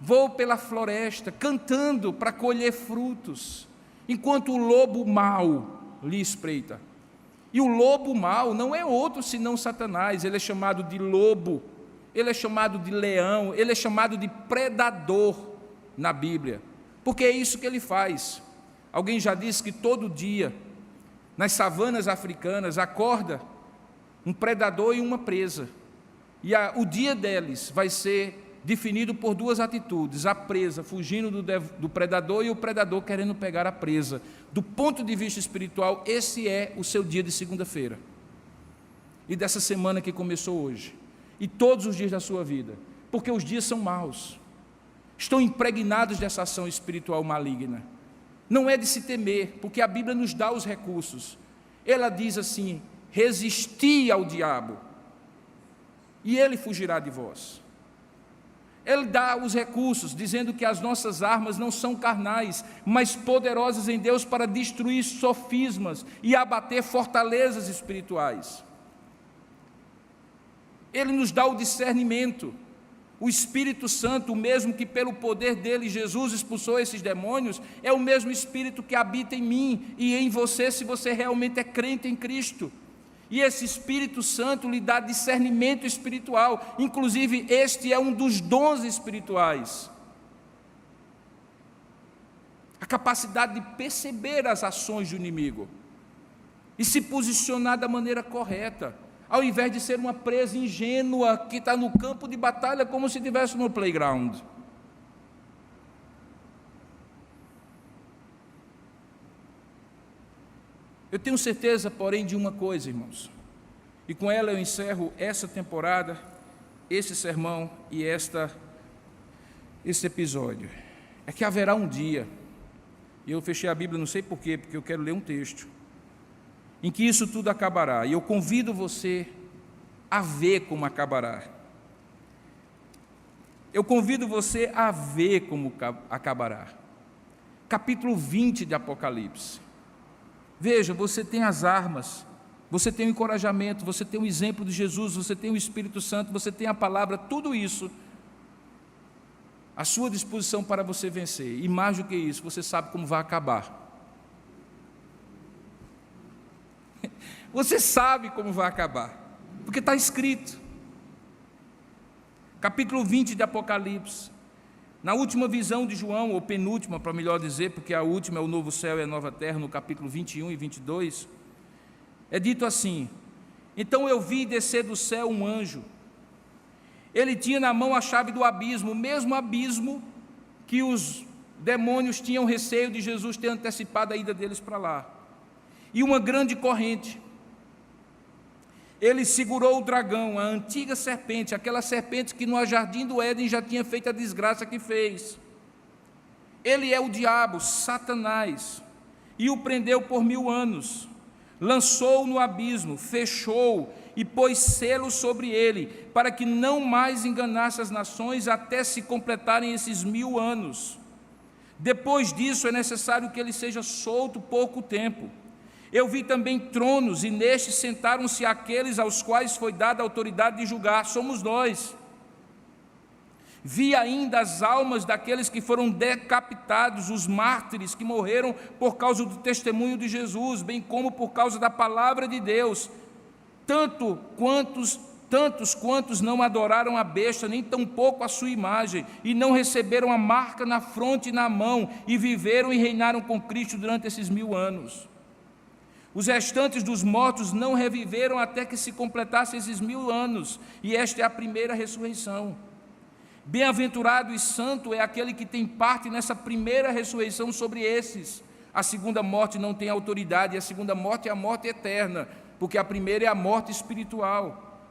vou pela floresta, cantando para colher frutos, enquanto o lobo mau lhe espreita. E o lobo mau não é outro senão Satanás, ele é chamado de lobo, ele é chamado de leão, ele é chamado de predador na Bíblia, porque é isso que ele faz. Alguém já disse que todo dia, nas savanas africanas, acorda um predador e uma presa, e o dia deles vai ser definido por duas atitudes: a presa fugindo do predador e o predador querendo pegar a presa. Do ponto de vista espiritual, esse é o seu dia de segunda-feira, e dessa semana que começou hoje, e todos os dias da sua vida, porque os dias são maus, estão impregnados dessa ação espiritual maligna. Não é de se temer, porque a Bíblia nos dá os recursos. Ela diz assim: resisti ao diabo, e ele fugirá de vós. Ele dá os recursos, dizendo que as nossas armas não são carnais, mas poderosas em Deus para destruir sofismas e abater fortalezas espirituais. Ele nos dá o discernimento. O Espírito Santo, o mesmo que pelo poder dele Jesus expulsou esses demônios, é o mesmo Espírito que habita em mim e em você, se você realmente é crente em Cristo. E esse Espírito Santo lhe dá discernimento espiritual, inclusive este é um dos dons espirituais. A capacidade de perceber as ações do inimigo e se posicionar da maneira correta, ao invés de ser uma presa ingênua que está no campo de batalha como se estivesse no playground. Eu tenho certeza, porém, de uma coisa, irmãos, e com ela eu encerro essa temporada, esse sermão e esse episódio, é que haverá um dia, e eu fechei a Bíblia não sei porquê, porque eu quero ler um texto, em que isso tudo acabará, e eu convido você a ver como acabará. Eu convido você a ver como acabará. Capítulo 20 de Apocalipse. Veja, você tem as armas, você tem o encorajamento, você tem o exemplo de Jesus, você tem o Espírito Santo, você tem a palavra, tudo isso à sua disposição para você vencer. E mais do que isso, você sabe como vai acabar. Você sabe como vai acabar, porque está escrito. Capítulo 20 de Apocalipse. Na última visão de João, ou penúltima, para melhor dizer, porque a última é o novo céu e a nova terra, no capítulo 21 e 22, é dito assim: então eu vi descer do céu um anjo. Ele tinha na mão a chave do abismo, o mesmo abismo que os demônios tinham receio de Jesus ter antecipado a ida deles para lá, e uma grande corrente. Ele segurou o dragão, a antiga serpente, aquela serpente que no jardim do Éden já tinha feito a desgraça que fez. Ele é o diabo, Satanás, e o prendeu por 1000 anos, lançou-o no abismo, fechou e pôs selo sobre ele, para que não mais enganasse as nações até se completarem esses 1000 anos. Depois disso é necessário que ele seja solto pouco tempo. Eu vi também tronos, e nestes sentaram-se aqueles aos quais foi dada a autoridade de julgar, somos nós. Vi ainda as almas daqueles que foram decapitados, os mártires que morreram por causa do testemunho de Jesus, bem como por causa da palavra de Deus, tantos quantos não adoraram a besta, nem tampouco a sua imagem, e não receberam a marca na fronte e na mão, e viveram e reinaram com Cristo durante esses 1000 anos. Os restantes dos mortos não reviveram até que se completassem esses 1000 anos, e esta é a primeira ressurreição. Bem-aventurado e santo é aquele que tem parte nessa primeira ressurreição sobre esses. A segunda morte não tem autoridade, e a segunda morte é a morte eterna, porque a primeira é a morte espiritual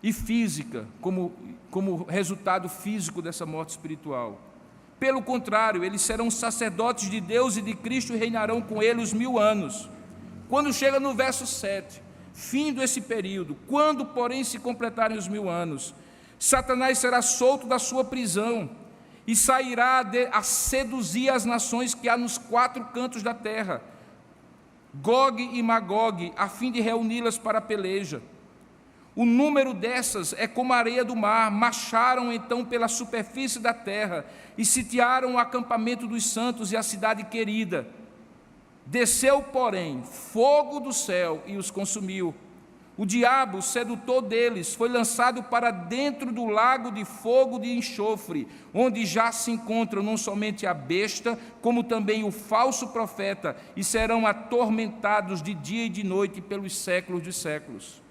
e física, como resultado físico dessa morte espiritual. Pelo contrário, eles serão sacerdotes de Deus e de Cristo e reinarão com ele os 1000 anos. Quando chega no verso 7, findo esse período, quando porém se completarem os 1000 anos, Satanás será solto da sua prisão e sairá a seduzir as nações que há nos 4 cantos da terra, Gog e Magog, a fim de reuni-las para a peleja. O número dessas é como a areia do mar. Marcharam então pela superfície da terra e sitiaram o acampamento dos santos e a cidade querida. Desceu, porém, fogo do céu e os consumiu. O diabo, sedutor deles, foi lançado para dentro do lago de fogo de enxofre, onde já se encontram não somente a besta, como também o falso profeta, e serão atormentados de dia e de noite pelos séculos dos séculos.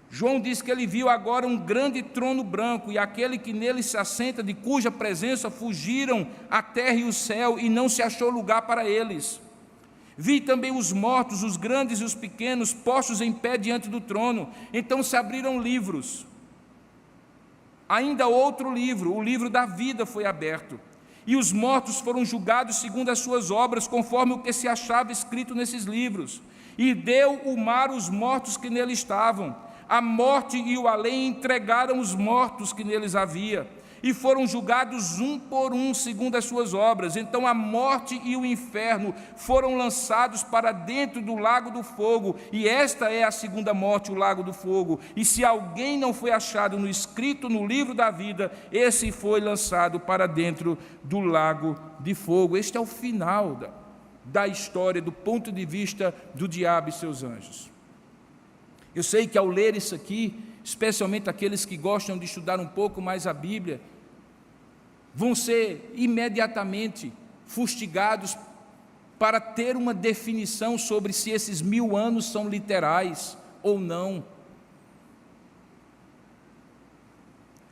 João diz que ele viu agora um grande trono branco, e aquele que nele se assenta, de cuja presença fugiram a terra e o céu, e não se achou lugar para eles. Vi também os mortos, os grandes e os pequenos, postos em pé diante do trono. Então se abriram livros. Ainda outro livro, o livro da vida, foi aberto. E os mortos foram julgados segundo as suas obras, conforme o que se achava escrito nesses livros. E deu o mar os mortos que nele estavam. A morte e o além entregaram os mortos que neles havia, e foram julgados um por um, segundo as suas obras. Então a morte e o inferno foram lançados para dentro do lago do fogo, e esta é a segunda morte, o lago do fogo. E se alguém não foi achado escrito no livro da vida, esse foi lançado para dentro do lago de fogo. Este é o final da história, do ponto de vista do diabo e seus anjos. Eu sei que ao ler isso aqui, especialmente aqueles que gostam de estudar um pouco mais a Bíblia, vão ser imediatamente fustigados para ter uma definição sobre se esses 1000 anos são literais ou não.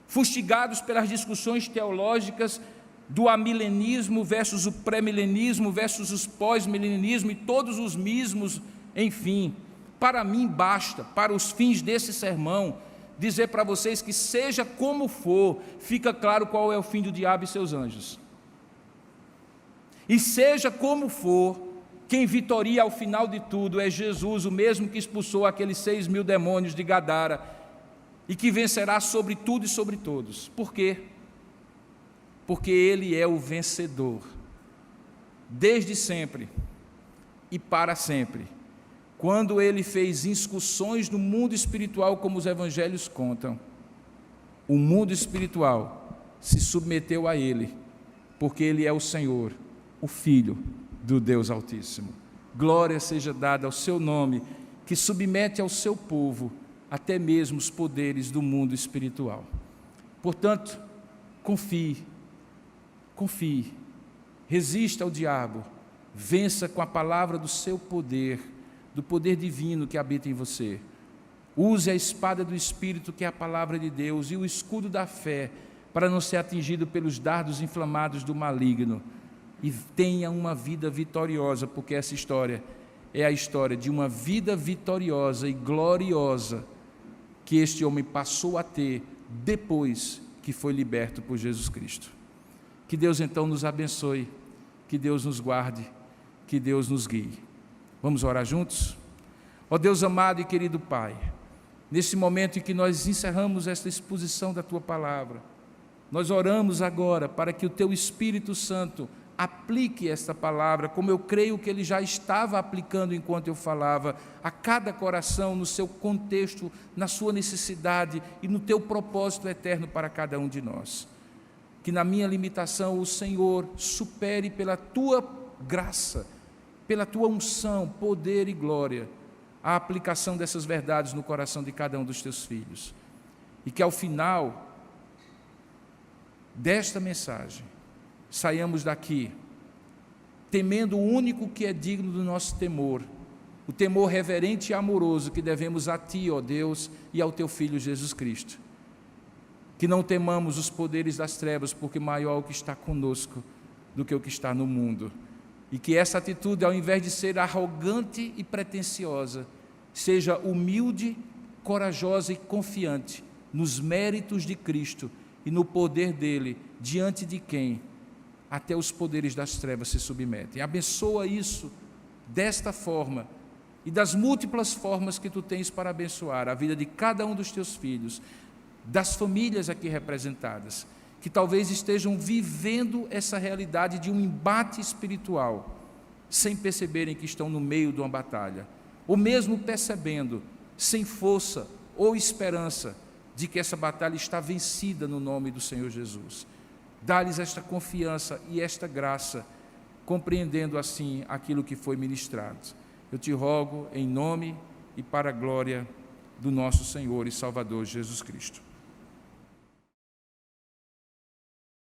Fustigados pelas discussões teológicas do amilenismo versus o pré-milenismo versus os pós-milenismo e todos os mismos, enfim. Para mim basta, para os fins desse sermão, dizer para vocês que seja como for, fica claro qual é o fim do diabo e seus anjos. E seja como for, quem vitoria ao final de tudo é Jesus, o mesmo que expulsou aqueles 6.000 demônios de Gadara, e que vencerá sobre tudo e sobre todos. Por quê? Porque Ele é o vencedor, desde sempre e para sempre. Quando Ele fez incursões no mundo espiritual, como os evangelhos contam, o mundo espiritual se submeteu a Ele, porque Ele é o Senhor, o Filho do Deus Altíssimo. Glória seja dada ao seu nome, que submete ao seu povo até mesmo os poderes do mundo espiritual. Portanto, confie, resista ao diabo, vença com a palavra do seu poder, do poder divino que habita em você. Use a espada do Espírito, que é a palavra de Deus, e o escudo da fé, para não ser atingido pelos dardos inflamados do maligno, e tenha uma vida vitoriosa, porque essa história é a história de uma vida vitoriosa e gloriosa que este homem passou a ter depois que foi liberto por Jesus Cristo. Que Deus então nos abençoe, que Deus nos guarde, que Deus nos guie. Vamos orar juntos? Ó Deus amado e querido Pai, nesse momento em que nós encerramos esta exposição da Tua Palavra, nós oramos agora para que o Teu Espírito Santo aplique esta palavra, como eu creio que Ele já estava aplicando enquanto eu falava, a cada coração, no seu contexto, na sua necessidade e no Teu propósito eterno para cada um de nós. Que na minha limitação o Senhor supere pela Tua graça, pela Tua unção, poder e glória, a aplicação dessas verdades no coração de cada um dos Teus filhos. E que ao final desta mensagem, saiamos daqui temendo o único que é digno do nosso temor, o temor reverente e amoroso que devemos a Ti, ó Deus, e ao Teu Filho Jesus Cristo. Que não temamos os poderes das trevas, porque maior é o que está conosco do que o que está no mundo. E que essa atitude, ao invés de ser arrogante e pretensiosa, seja humilde, corajosa e confiante nos méritos de Cristo e no poder dEle, diante de quem até os poderes das trevas se submetem. Abençoa isso desta forma e das múltiplas formas que Tu tens para abençoar a vida de cada um dos Teus filhos, das famílias aqui representadas, que talvez estejam vivendo essa realidade de um embate espiritual, sem perceberem que estão no meio de uma batalha, ou mesmo percebendo, sem força ou esperança, de que essa batalha está vencida no nome do Senhor Jesus. Dá-lhes esta confiança e esta graça, compreendendo assim aquilo que foi ministrado. Eu te rogo em nome e para a glória do nosso Senhor e Salvador Jesus Cristo.